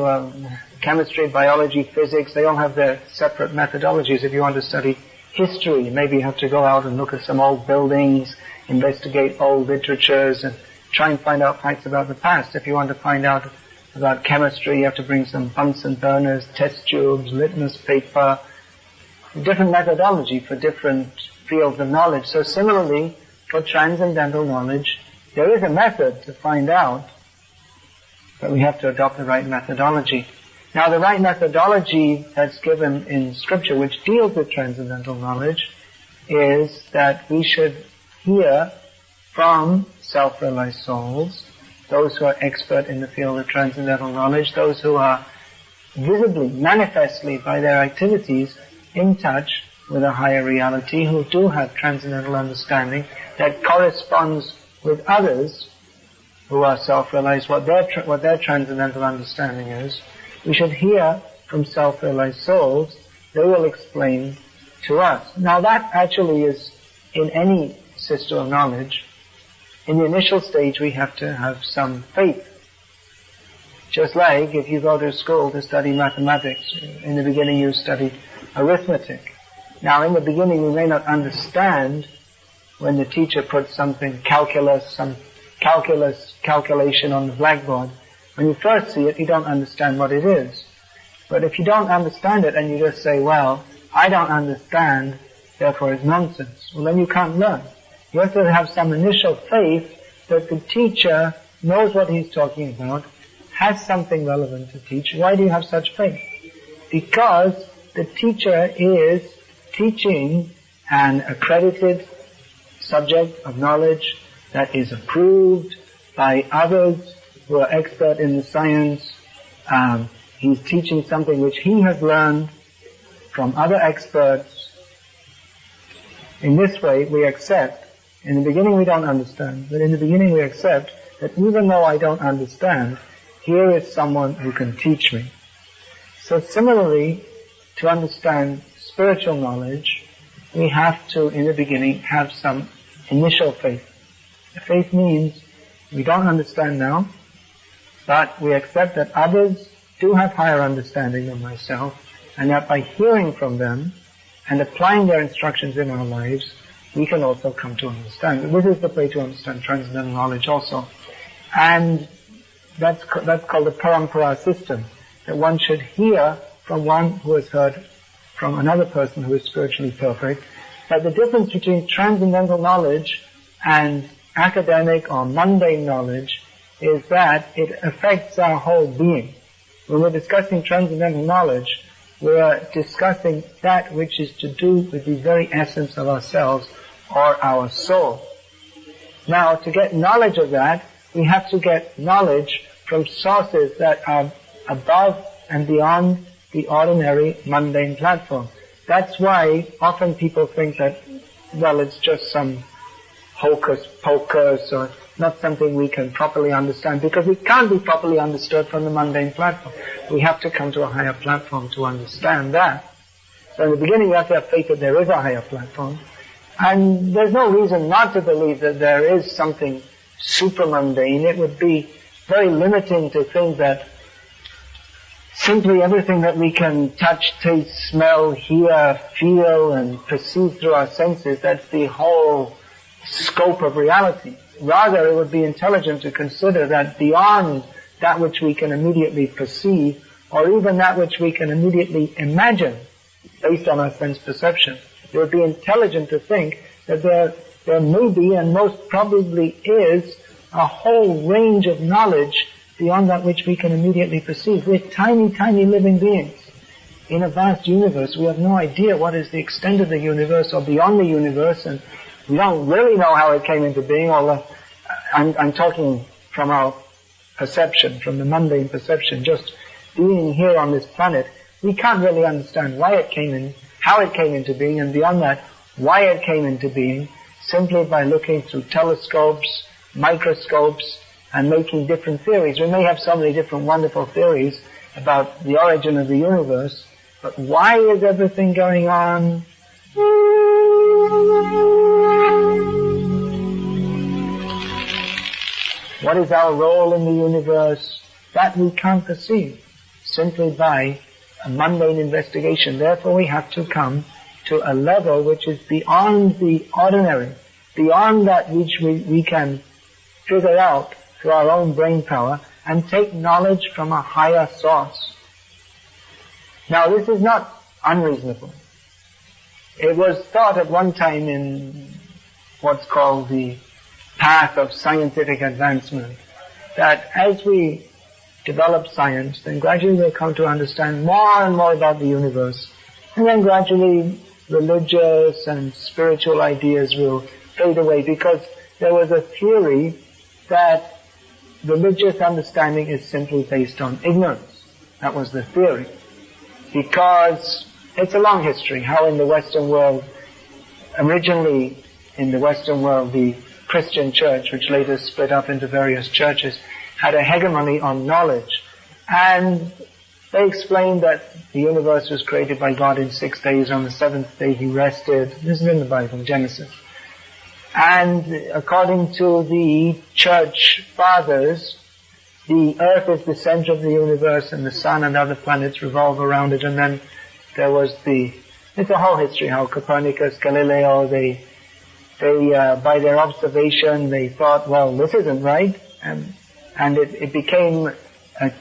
biology, physics, they all have their separate methodologies. If you want to study history, maybe you have to go out and look at some old buildings, investigate old literatures, and try and find out facts about the past. If you want to find out about chemistry, you have to bring some Bunsen burners, test tubes, litmus paper, different methodology for different fields of knowledge. So similarly, for transcendental knowledge, there is a method to find out, but we have to adopt the right methodology. Now the right methodology that's given in scripture, which deals with transcendental knowledge, is that we should hear from self-realized souls, those who are expert in the field of transcendental knowledge, those who are visibly, manifestly by their activities in touch with a higher reality, who do have transcendental understanding that corresponds with others who are self-realized, what their transcendental understanding is. We should hear from self-realized souls. They will explain to us. Now that actually is in any system of knowledge. In the initial stage we have to have some faith. Just like if you go to school to study mathematics, in the beginning you study arithmetic. Now in the beginning you may not understand when the teacher puts something, some calculation on the blackboard, When you first see it, you don't understand what it is. But if you don't understand it and you just say, well, I don't understand, therefore it's nonsense, well then you can't learn. You have to have some initial faith that the teacher knows what he's talking about, has something relevant to teach. Why do you have such faith? Because the teacher is teaching an accredited subject of knowledge that is approved by others who are expert in the science. He's teaching something which he has learned from other experts. In this way, we accept. In the beginning we don't understand, but in the beginning we accept that even though I don't understand, here is someone who can teach me. So similarly, to understand spiritual knowledge, we have to, in the beginning, have some initial faith. Faith means we don't understand now, but we accept that others do have higher understanding than myself, and that by hearing from them and applying their instructions in our lives, we can also come to understand. This is the way to understand transcendental knowledge also. And that's called the parampara system, that one should hear from one who has heard from another person who is spiritually perfect. But the difference between transcendental knowledge and academic or mundane knowledge is that it affects our whole being. When we're discussing transcendental knowledge, we're discussing that which is to do with the very essence of ourselves or our soul. Now, to get knowledge of that, we have to get knowledge from sources that are above and beyond the ordinary mundane platform. That's why often people think that, well, it's just some hocus pocus or not something we can properly understand, because it can't be properly understood from the mundane platform. We have to come to a higher platform to understand that. So in the beginning we have to have faith that there is a higher platform. And there's no reason not to believe that there is something super mundane. It would be very limiting to think that simply everything that we can touch, taste, smell, hear, feel, and perceive through our senses, that's the whole scope of reality. Rather, it would be intelligent to consider that beyond that which we can immediately perceive, or even that which we can immediately imagine based on our sense perception, it would be intelligent to think that there may be, and most probably is, a whole range of knowledge beyond that which we can immediately perceive. We're tiny, tiny living beings in a vast universe. We have no idea what is the extent of the universe or beyond the universe, and we don't really know how it came into being, although I'm talking from our perception, from the mundane perception, just being here on this planet. We can't really understand why it came in, how it came into being, and beyond that, why it came into being, simply by looking through telescopes, microscopes, and making different theories. We may have so many different wonderful theories about the origin of the universe, but why is everything going on? What is our role in the universe? That we can't perceive simply by a mundane investigation. Therefore we have to come to a level which is beyond the ordinary, beyond that which we can figure out through our own brain power, and take knowledge from a higher source. Now this is not unreasonable. It was thought at one time in what's called the path of scientific advancement, that as we develop science, then gradually we'll come to understand more and more about the universe, and then gradually religious and spiritual ideas will fade away, because there was a theory that religious understanding is simply based on ignorance. That was the theory. Because it's a long history, how in the Western world, originally in the Western world, the Christian church, which later split up into various churches, had a hegemony on knowledge. And they explained that the universe was created by God in 6 days. On the 7th day he rested. This is in the Bible, Genesis. And according to the church fathers, the earth is the center of the universe, and the sun and other planets revolve around it. And then there was it's a whole history how Copernicus, Galileo, they by their observation they thought, well, this isn't right, and it became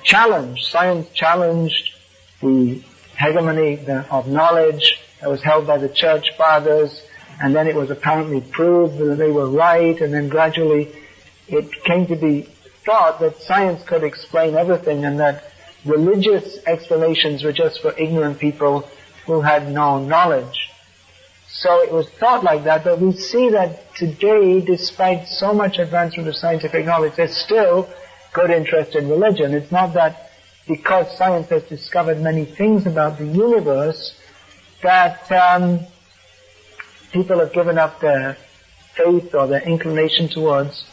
challenge. Science challenged the hegemony of knowledge that was held by the church fathers, and then it was apparently proved that they were right, and then gradually it came to be thought that science could explain everything and that religious explanations were just for ignorant people who had no knowledge. So it was thought like that, but we see that today, despite so much advancement of scientific knowledge, there's still good interest in religion. It's not that because science has discovered many things about the universe that people have given up their faith or their inclination towards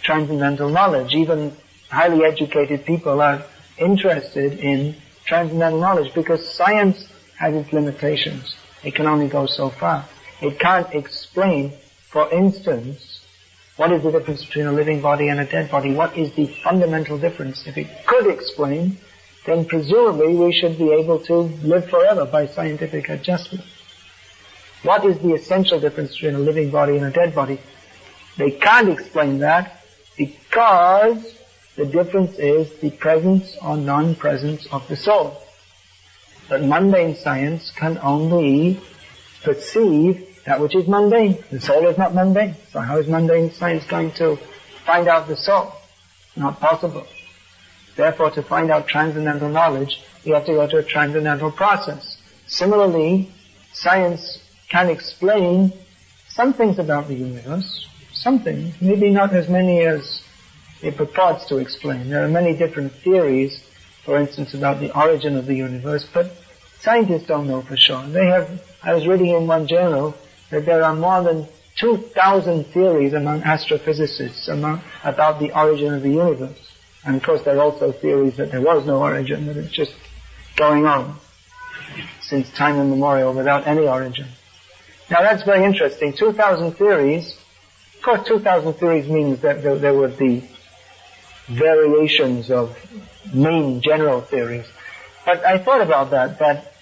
transcendental knowledge. Even highly educated people are interested in transcendental knowledge because science has its limitations. It can only go so far. It can't explain, for instance, what is the difference between a living body and a dead body? What is the fundamental difference? If it could explain, then presumably we should be able to live forever by scientific adjustment. What is the essential difference between a living body and a dead body? They can't explain that because the difference is the presence or non-presence of the soul. But mundane science can only perceive that which is mundane. The soul is not mundane. So how is mundane science going to find out the soul? Not possible. Therefore, to find out transcendental knowledge, you have to go to a transcendental process. Similarly, science can explain some things about the universe, some things, maybe not as many as it purports to explain. There are many different theories, for instance, about the origin of the universe, but scientists don't know for sure. I was reading in one journal that there are more than 2,000 theories among astrophysicists about the origin of the universe. And of course there are also theories that there was no origin, that it's just going on since time immemorial without any origin. Now that's very interesting. 2,000 theories. Of course 2,000 theories means that there would be variations of main general theories. But I thought about that,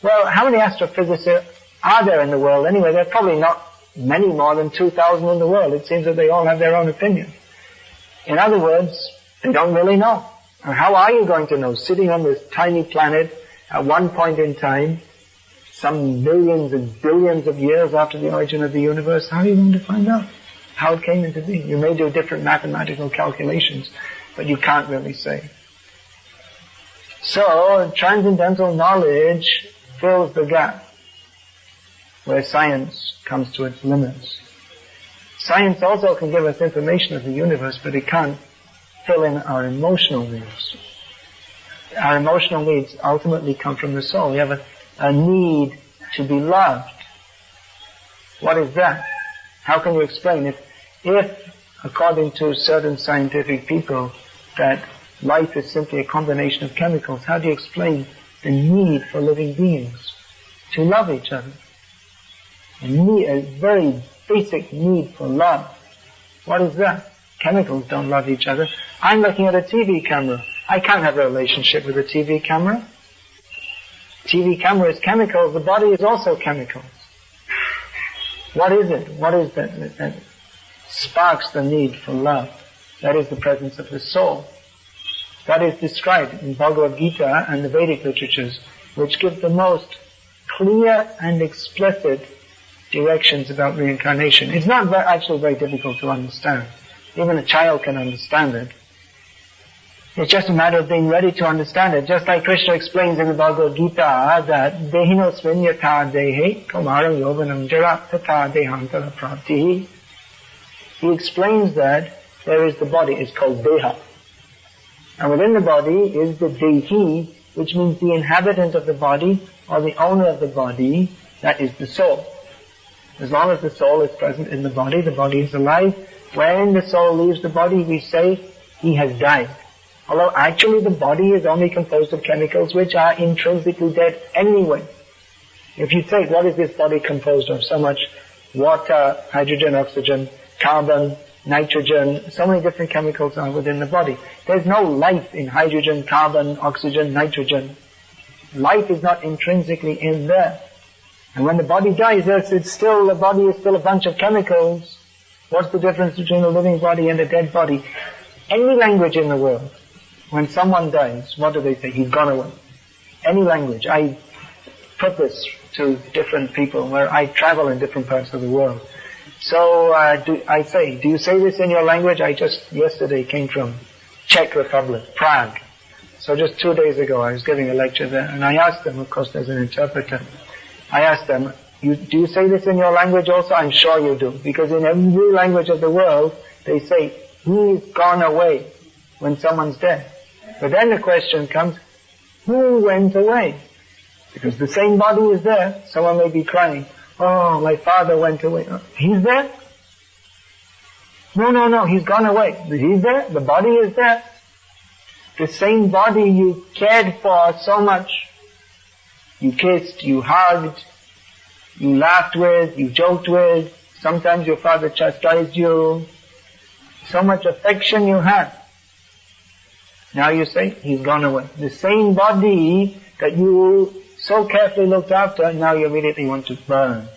well, how many astrophysicists are there in the world anyway? There are probably not many more than 2,000 in the world. It seems that they all have their own opinion. In other words, they don't really know. And how are you going to know? Sitting on this tiny planet at one point in time, some millions and billions of years after the origin of the universe, how are you going to find out how it came into being? You may do different mathematical calculations, but you can't really say. So, transcendental knowledge fills the gap where science comes to its limits. Science also can give us information of the universe, but it can't fill in our emotional needs. Our emotional needs ultimately come from the soul. We have a need to be loved. What is that? How can you explain? If according to certain scientific people, that life is simply a combination of chemicals, how do you explain the need for living beings to love each other? A very basic need for love. What is that? Chemicals don't love each other. I'm looking at a TV camera. I can't have a relationship with a TV camera. TV camera is chemicals. The body is also chemicals. What is it? What is that sparks the need for love? That is the presence of the soul. That is described in Bhagavad Gita and the Vedic literatures, which give the most clear and explicit directions about reincarnation. It's not actually very difficult to understand. Even a child can understand it. It's just a matter of being ready to understand it. Just like Krishna explains in the Bhagavad Gita that Dehinosmin yatha dehe kaumaram yovanam jara tatha dehantara praptihi. He explains that there is the body, it's called Deha. And within the body is the Dehi, which means the inhabitant of the body or the owner of the body, that is the soul. As long as the soul is present in the body is alive. When the soul leaves the body, we say he has died. Although actually the body is only composed of chemicals which are intrinsically dead anyway. If you take, what is this body composed of? So much water, hydrogen, oxygen, carbon, nitrogen, so many different chemicals are within the body. There's no life in hydrogen, carbon, oxygen, nitrogen. Life is not intrinsically in there. And when the body dies, the body is still a bunch of chemicals. What's the difference between a living body and a dead body? Any language in the world
when someone dies, what do they say? He's gone away. Any language. I put this to different people where I travel in different parts of the world. So I say, do you say this in your language? I just yesterday came from Czech Republic, Prague. So just 2 days ago I was giving a lecture there, and I asked them, of course there's an interpreter, I asked them, do you say this in your language also? I'm sure you do, because in every language of the world they say, he's gone away when someone's dead. But then the question comes, who went away? Because the same body is there. Someone may be crying, oh, my father went away. He's there? No, he's gone away. He's there, the body is there. The same body you cared for so much. You kissed, you hugged, you laughed with, you joked with. Sometimes your father chastised you. So much affection you had. Now you say, he's gone away. The same body that you so carefully looked after, now you immediately want to burn.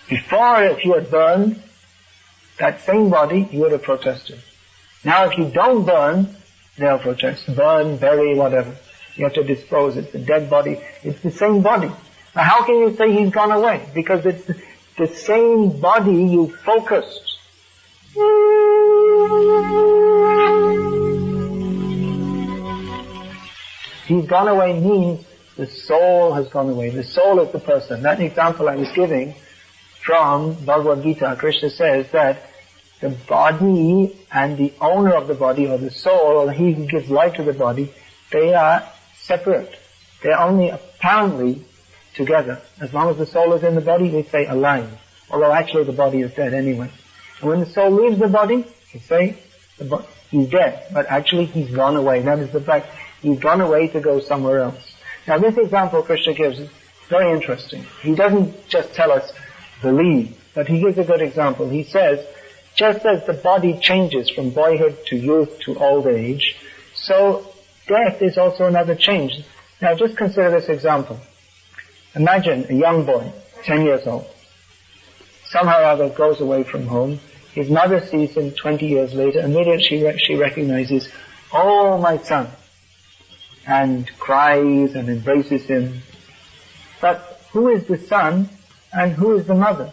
Before, if you had burned that same body, you would have protested. Now if you don't burn, they'll protest. Burn, bury, whatever. You have to dispose. It's a dead body. It's the same body. Now how can you say he's gone away? Because it's the same body you focused. He's gone away means the soul has gone away. The soul is the person. That example I was giving from Bhagavad Gita, Krishna says that the body and the owner of the body, or the soul, or he who gives life to the body, they are separate. They're only apparently together. As long as the soul is in the body, we say alive. Although actually the body is dead anyway. And when the soul leaves the body, we say he's dead. But actually he's gone away. That is the fact. He's gone away to go somewhere else. Now this example Krishna gives is very interesting. He doesn't just tell us believe, but he gives a good example. He says, just as the body changes from boyhood to youth to old age, so death is also another change. Now just consider this example. Imagine a young boy, 10 years old, somehow or other goes away from home. His mother sees him 20 years later. Immediately she recognizes, oh, my son, and cries and embraces him. But who is the son and who is the mother?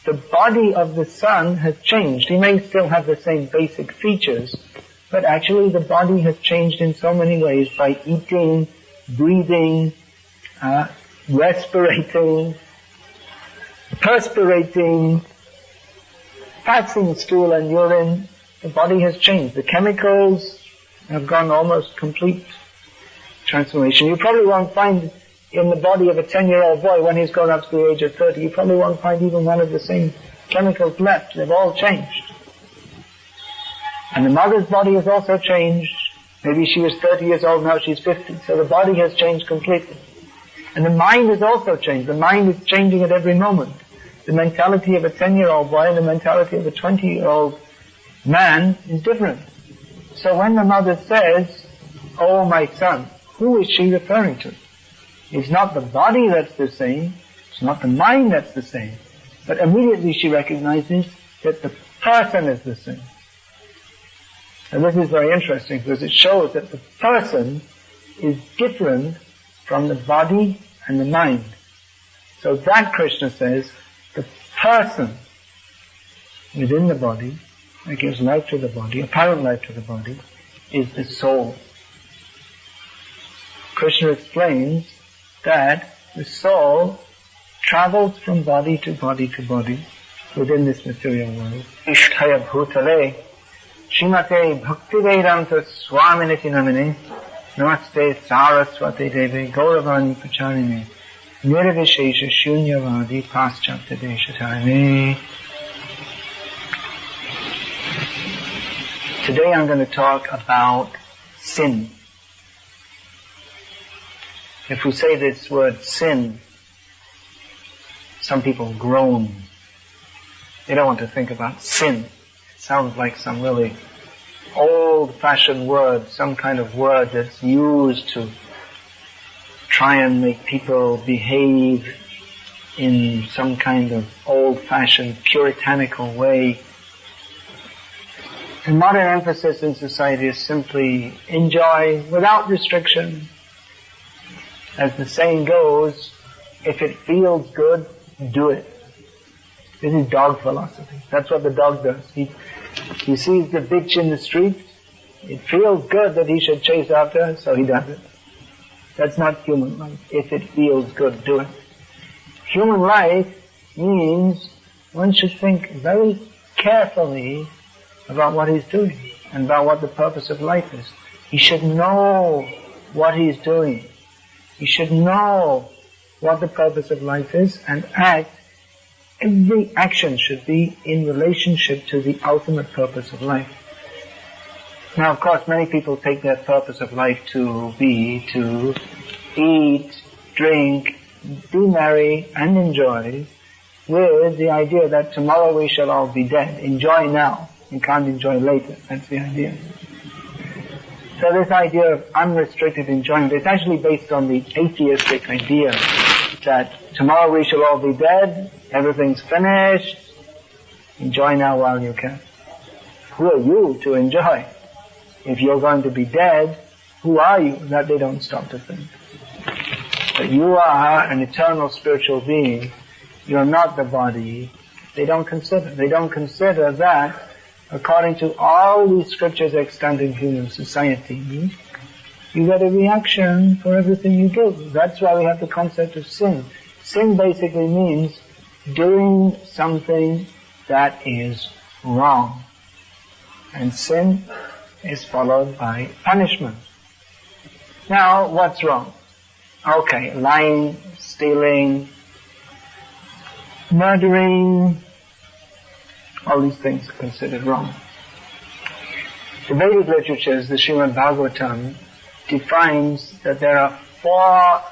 The body of the son has changed. He may still have the same basic features, but actually the body has changed in so many ways by eating, breathing, respirating, perspirating, passing stool and urine. The body has changed. The chemicals have gone almost complete transformation. You probably won't find in the body of a 10-year-old boy, when he's grown up to the age of 30, you probably won't find even one of the same chemicals left. They've all changed. And the mother's body has also changed. Maybe she was 30 years old, now she's 50. So the body has changed completely. And the mind has also changed. The mind is changing at every moment. The mentality of a 10-year-old boy and the mentality of a 20-year-old man is different. So when the mother says, oh, my son, who is she referring to? It's not the body that's the same, it's not the mind that's the same, but immediately she recognizes that the person is the same. And this is very interesting because it shows that the person is different from the body and the mind. So that Krishna says, the person within the body, that gives life to the body, apparent life to the body, is the soul. Krishna explains that the soul travels from body to body to body within this material world. Ishtaya bhutale Shrimate Bhakti Vedanta Swami Namine Namaste Saraswati Devi Gauravani Pacharine Nirvishesha Shunyavadi Paschapta Deshatime. Today I'm going to talk about sin. If we say this word sin, some people groan. They don't want to think about sin. It sounds like some really old-fashioned word, some kind of word that's used to try and make people behave in some kind of old-fashioned puritanical way.
The modern emphasis in society is simply enjoy without restriction. As the saying goes, if it feels good, do it. This is dog philosophy. That's what the dog does. He sees the bitch in the street. It feels good that he should chase after her, so he does it. That's not human life. If it feels good, do it. Human life means one should think very carefully about what he's doing and about what the purpose of life is. He should know what he's doing. He should know what the purpose of life is and act. Every action should be in relationship to the ultimate purpose of life. Now, of course, many people take their purpose of life to be to eat, drink, be merry, and enjoy, with the idea that tomorrow we shall all be dead. Enjoy now. You can't enjoy later. That's the idea. So this idea of unrestricted enjoyment is actually based on the atheistic idea that tomorrow we shall all be dead, everything's finished, enjoy now while you can. Who are you to enjoy? If you're going to be dead, who are you? That they don't stop to think. But you are an eternal spiritual being. You're not the body. They don't consider that, according to all these scriptures extant in human society, you get a reaction for everything you do. That's why we have the concept of sin. Sin basically means doing something that is wrong. And sin is followed by punishment. Now, what's wrong? Okay, lying, stealing, murdering, all these things are considered wrong. The Vedic literatures, the Srimad Bhagavatam, defines that there are 4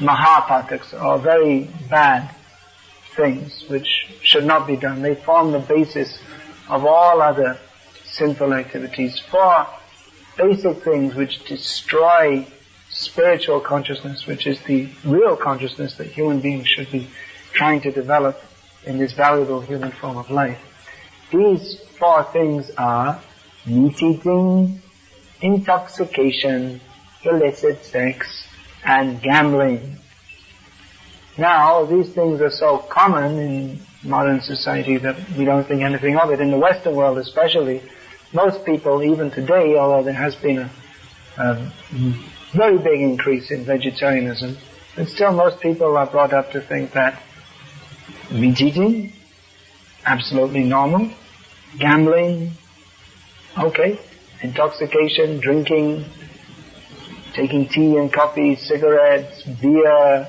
mahapataks, or very bad things, which should not be done. They form the basis of all other sinful activities. 4 basic things which destroy spiritual consciousness, which is the real consciousness that human beings should be trying to develop in this valuable human form of life. These 4 things are meat eating, intoxication, illicit sex, and gambling. Now, these things are so common in modern society that we don't think anything of it. In the Western world especially, most people, even today, although there has been a very big increase in vegetarianism, but still most people are brought up to think that meat eating, absolutely normal, gambling, okay, intoxication, drinking, taking tea and coffee, cigarettes, beer,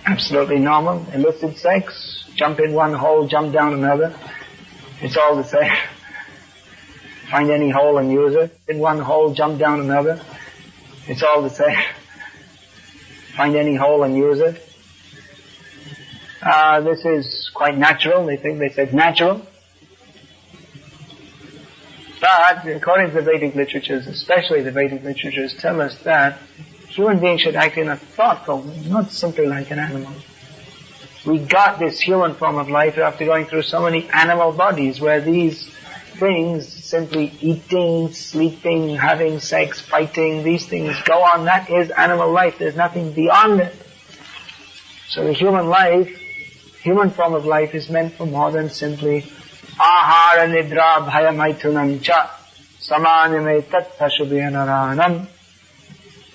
absolutely normal, illicit sex, jump in one hole, jump down another, it's all the same. Find any hole and use it. In one hole, jump down another. It's all the same. Find any hole and use it. This is quite natural. They said natural. But according to the Vedic literatures, especially the Vedic literatures, tell us that human beings should act in a thoughtful way, not simply like an animal. We got this human form of life after going through so many animal bodies where these things, simply eating, sleeping, having sex, fighting, these things go on. That is animal life. There's nothing beyond it. So the human form of life is meant for more than simply ahara nidra bhaya maithunam cha samanime tat pashubhyanaranam.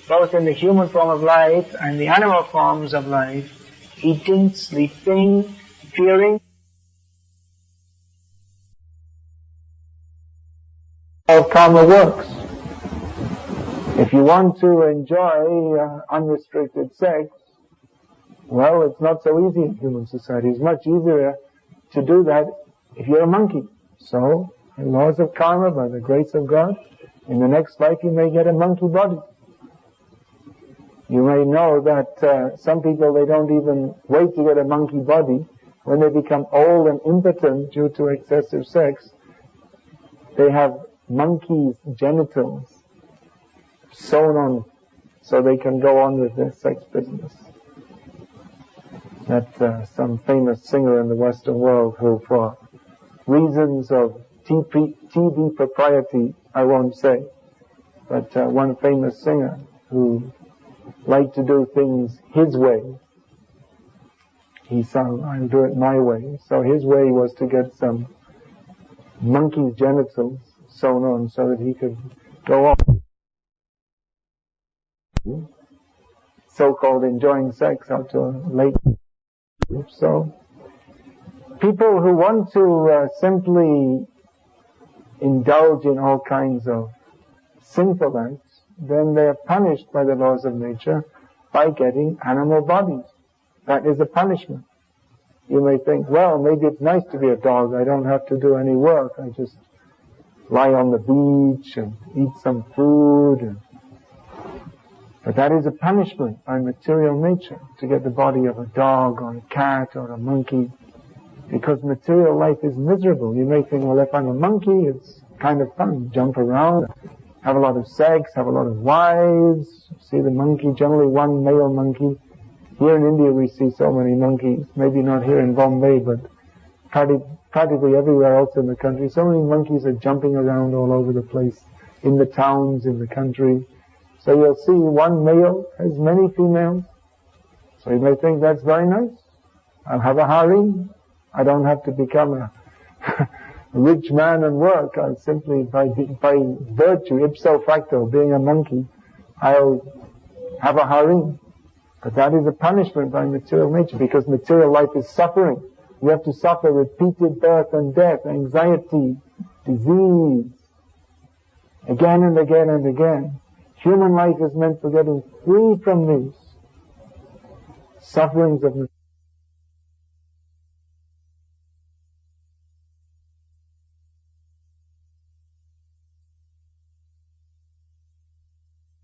Both in the human form of life and the animal forms of life, eating, sleeping, fearing, of karma works. If you want to enjoy unrestricted sex, well, it's not so easy in human society. It's much easier to do that if you're a monkey. So, in laws of karma, by the grace of God, in the next life you may get a monkey body. You may know that some people, they don't even wait to get a monkey body. When they become old and impotent due to excessive sex, they have monkeys' genitals sewn on so they can go on with their sex business. That some famous singer in the Western world who for reasons of TV propriety, I won't say, but one famous singer who liked to do things his way, he sung, "I'll do it my way." So his way was to get some monkey's genitals sewn on so that he could go on so-called enjoying sex out to a late. So people who want to simply indulge in all kinds of sinful acts, then they are punished by the laws of nature by getting animal bodies. That is a punishment. You may think, well, maybe it's nice to be a dog. I don't have to do any work. I just lie on the beach and eat some food. But that is a punishment by material nature, to get the body of a dog or a cat or a monkey, because material life is miserable. You may think, well, if I'm a monkey, it's kind of fun. Jump around, have a lot of sex, have a lot of wives. See the monkey, generally one male monkey. Here in India we see so many monkeys, maybe not here in Bombay, but practically everywhere else in the country. So many monkeys are jumping around all over the place, in the towns, in the country. So you'll see one male has many females. So you may think that's very nice. I'll have a harem. I don't have to become a rich man and work. I'll simply, by virtue, ipso facto, being a monkey, I'll have a harem. But that is a punishment by material nature, because material life is suffering. You have to suffer repeated birth and death, anxiety, disease, again and again and again. Human life is meant for getting free from these sufferings of material.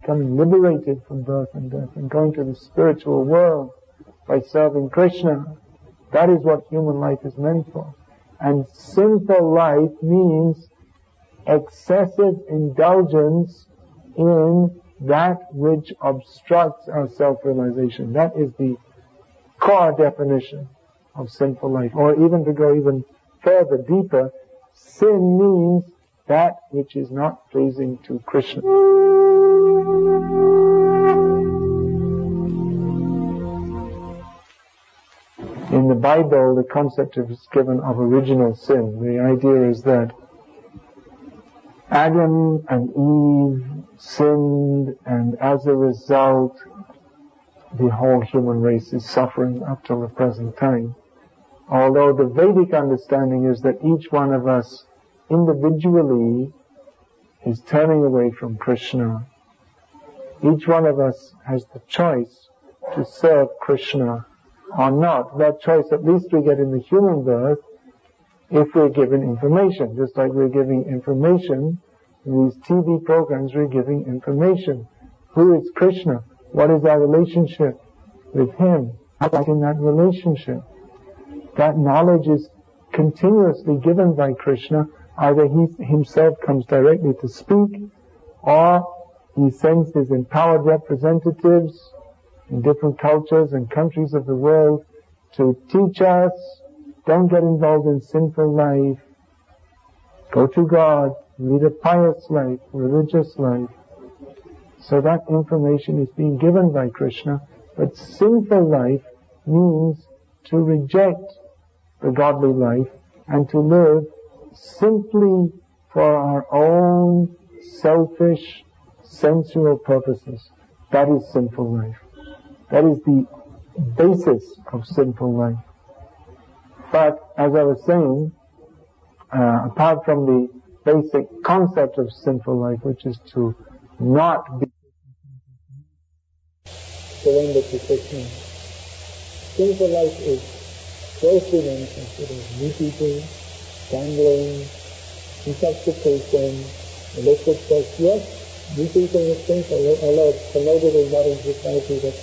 Becoming liberated from birth and death and going to the spiritual world by serving Krishna. That is what human life is meant for. And sinful life means excessive indulgence in that which obstructs our self-realization. That is the core definition of sinful life. Or even to go even further, deeper, sin means that which is not pleasing to Krishna. In the Bible, the concept is given of original sin. The idea is that Adam and Eve sinned, and as a result, the whole human race is suffering up till the present time. Although the Vedic understanding is that each one of us individually is turning away from Krishna. Each one of us has the choice to serve Krishna or not. That choice at least we get in the human birth if we're given information. Just like we're giving information in these TV programs, we're giving information. Who is Krishna? What is our relationship with Him? How in that relationship? That knowledge is continuously given by Krishna. Either He Himself comes directly to speak, or He sends His empowered representatives in different cultures and countries of the world to teach us, don't get involved in sinful life, go to God, lead a pious life, religious life. So that information is being given by Krishna. But sinful life means to reject the godly life and to live simply for our own selfish, sensual purposes. That is sinful life. That is the basis of sinful life. But, as I was saying, apart from the basic concept of sinful life, which is to not be surrender to Krishna, sinful life is closely mentioned as meat eating, gambling, intoxication, illicit sex. Yes, meat eating is sinful, although it's promoted in modern society that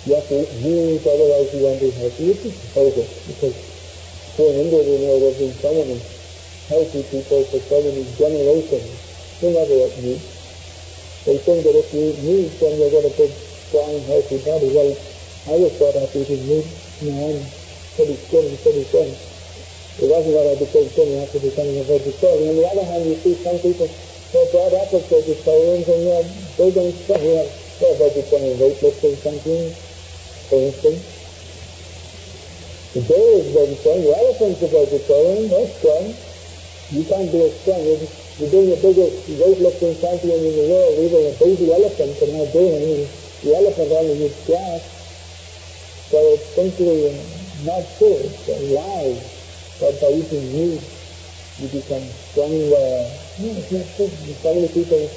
you have to eat, otherwise you won't be healthy. It's just bogus, because here in India we know there have been so many healthy people for so many generations who never ate meat. They think that if you eat meat, then you'll get a big, strong, healthy body. Well, I was brought up eating meat. I'm pretty skinny, pretty thin.
It wasn't that I became thin after becoming a vegetarian. On the other hand, you see some people who are brought up as vegetarians and they don't struggle. They're vegetarian weightlifting champions, for instance. The bear is vegetarian, the elephant's a vegetarian, they're strong. You can't be as strong. You're being the biggest weightlifting champion in the world, even a baby elephant can outdo him. The elephant only eats grass. So it's simply not true, it's a lie. But by eating meat, you become stronger. No, it's not true. There's so many people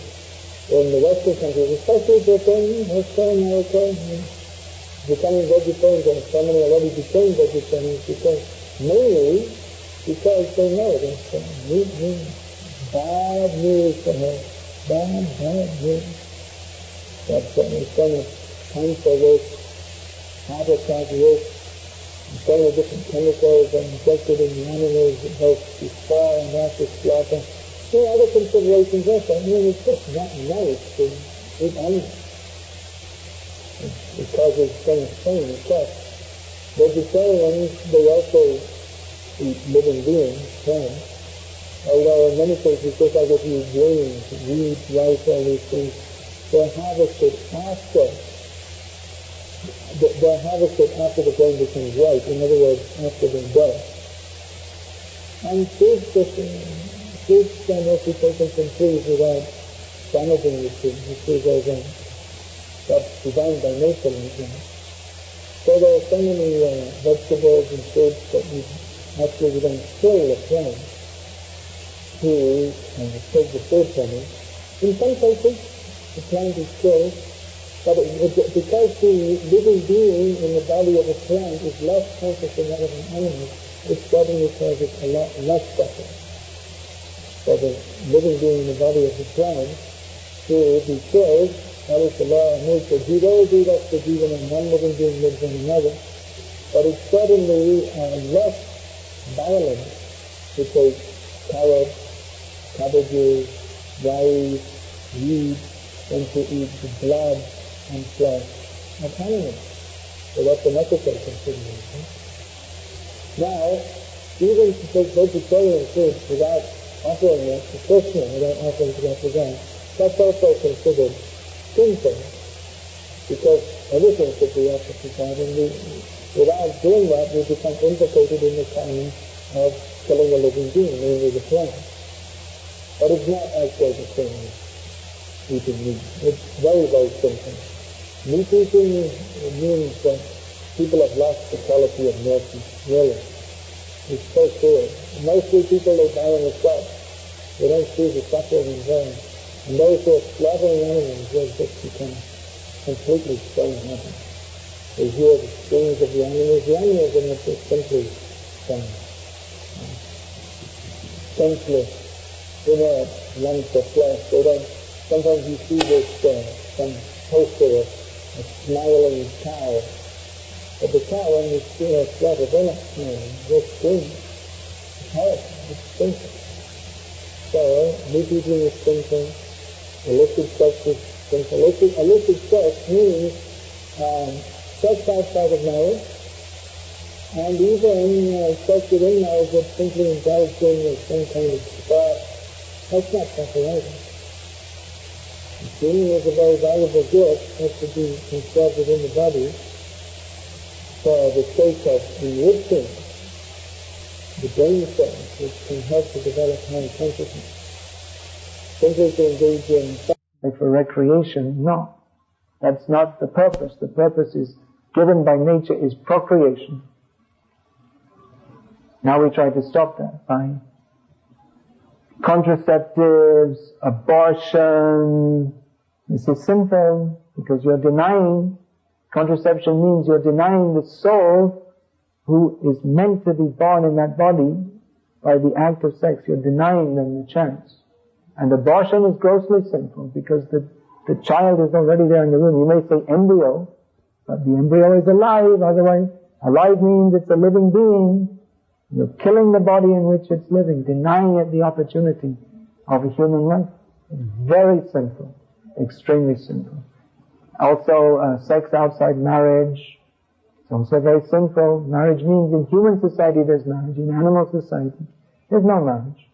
in the Western countries, especially Britain, America, becoming vegetarians, and so many already became vegetarians mainly because they know it's bad news for her. Bad news. That's there's so much cancer risk, heart attack risk, so many different chemicals are injected in the animals that help destroy and after slaughter. There are other considerations also. I mean, it's just not nice to eat animals. Because it's so much pain, of course. Vegetarians, they also eat living beings, plants. Although in many cases, just like if you eat grains, wheat, rice, all these things, they're harvested after the grain becomes ripe. In other words, after they're dead. And fruits can also be taken from trees without damaging the tree. The tree goes on. That's designed by nature, like that. So there are so many vegetables and fruits that we don't kill the plant to take the food from it. In some cases, the plant is killed, but because the living being in the body of a plant is less conscious than that of an animal, it suddenly causes a lot less suffering. So the living being in the body of the plant to be killed, that is the law of nature. Jiva that's the jiva, and one living being lives on another. But it's certainly less violent to take carrots, cabbages, rice, wheat, than to eat the blood and flesh of animals. So that's a necessary consideration. Now, even to take vegetarian food without offering it to Krishna, without offering to represent, that's also considered sinful, because everything should be offered to God, and without doing that, we become implicated in the crime of killing a living being, namely the plant. But it's not as great a thing as eating meat. It's very, very simple. Meat eating means that people have lost the quality of mercy, really. It's so clear. Mostly people, they die on the spot. They don't see the suffering involved. And those who are slaughtering animals, they just become completely stone-hearted. They hear the screams of the animals. The animals are not just simply some senseless, inert lumps of flesh. They don't. Sometimes you see this some poster of a smiling cow. But the cow, when you see her slaughter, they're not smiling. They're screaming. It's horrible. It's sinful. So, meat eating is sinful. Illicit sex is sinful. Illicit sex means sex outside of marriage, and even sex within marriage that simply indulging in some kind of sport. That's not proper either. Semen is a very valuable gift, has to be conserved within the body for the sake of enriching the brain cells, which can help to develop high consciousness. Simply to engage in like for recreation, no. That's not the purpose. The purpose is given by nature is procreation. Now we try to stop that by contraceptives, abortion. This is sinful because you're denying. Contraception means you're denying the soul who is meant to be born in that body by the act of sex. You're denying them the chance. And abortion is grossly sinful because the child is already there in the womb. You may say embryo, but the embryo is alive. Otherwise, alive means it's a living being. You're killing the body in which it's living, denying it the opportunity of a human life. It's very sinful, extremely sinful. Also, sex outside marriage,
It's also very sinful. Marriage means in human society there's marriage, in animal society there's no marriage.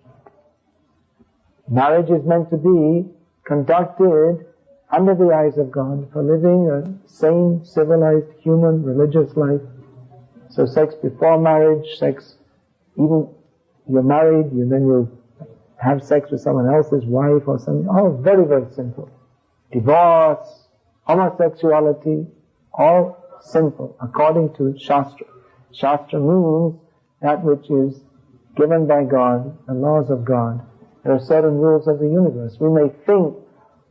Marriage is meant to be conducted under the eyes of God for living a sane, civilized, human, religious life. So sex before marriage, sex, even you're married, then you have sex with someone else's wife or something, all very, very simple. Divorce, homosexuality, all simple according to Shastra. Shastra means that which is given by God, the laws of God. There are certain rules of the universe. We may think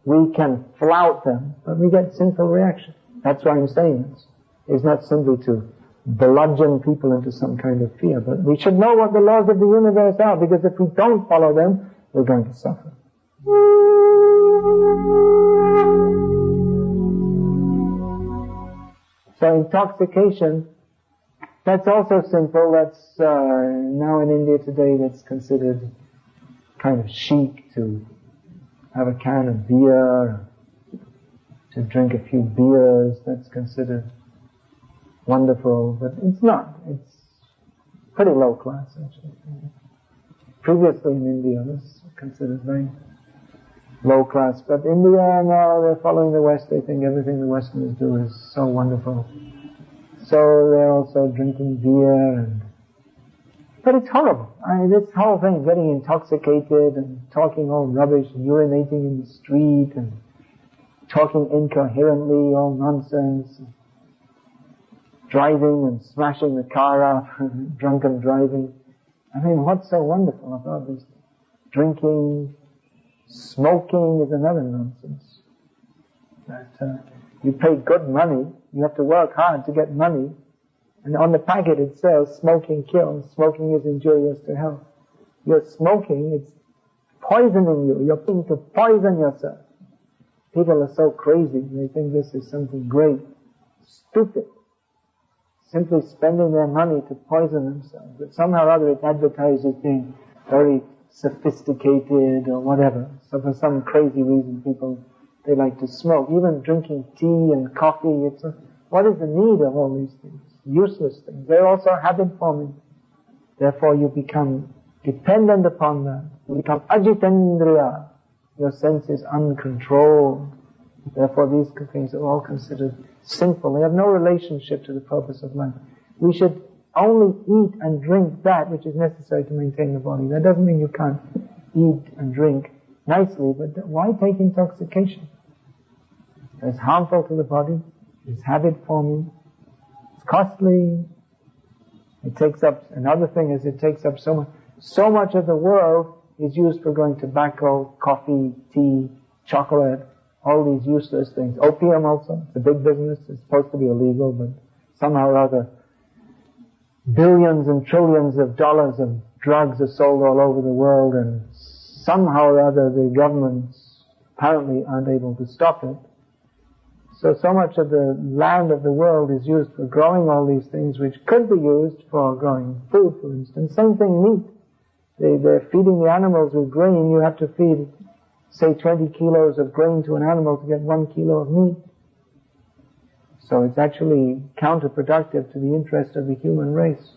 we can flout them, but we get sinful reaction. That's why I'm saying this. It's not simply to bludgeon people into some kind of fear, but we should know what the laws of the universe are, because if we don't follow them, we're going to suffer. So intoxication, that's also sinful. That's now in India today, that's considered kind of chic to have a can of beer, to drink a few beers. That's considered wonderful, but it's not. It's pretty low class, actually. Previously in India, this was considered very low class, but India now, they're following the West. They think everything the Westerners do is so wonderful. So they're also drinking beer, but it's horrible. This whole thing, getting intoxicated and talking all rubbish, and urinating in the street, and talking incoherently, all nonsense, driving and smashing the car up, drunken driving. I mean, what's so wonderful about this? Drinking, smoking is another nonsense. That you pay good money, you have to work hard to get money, and on the packet it says smoking kills, smoking is injurious to health. You're smoking, it's poisoning you, you're going to poison yourself. People are so crazy, they think this is something great. Stupid. Simply spending their money to poison themselves. But somehow or other it advertises being very sophisticated or whatever. So for some crazy reason people, they like to smoke. Even drinking tea and coffee, what is the need of all these things? Useless things. They're also habit forming. Therefore you become dependent upon that. You become ajitendriya. Your sense is uncontrolled. Therefore these things are all considered sinful. They have no relationship to the purpose of life. We should only eat and drink that which is necessary to maintain the body. That doesn't mean you can't eat and drink nicely, but why take intoxication? It's harmful to the body. It's habit forming. It's costly. It takes up, another thing is it takes up so much of the world is used for growing tobacco, coffee, tea, chocolate, all these useless things. Opium also, it's a big business. It's supposed to be illegal, but somehow or other, billions and trillions of dollars of drugs are sold all over the world, and somehow or other the governments apparently aren't able to stop it. So much of the land of the world is used for growing all these things which could be used for growing food, for instance. Same thing, meat. They're feeding the animals with grain. You have to feed, say, 20 kilos of grain to an animal to get 1 kilo of meat. So it's actually counterproductive to the interest of the human race.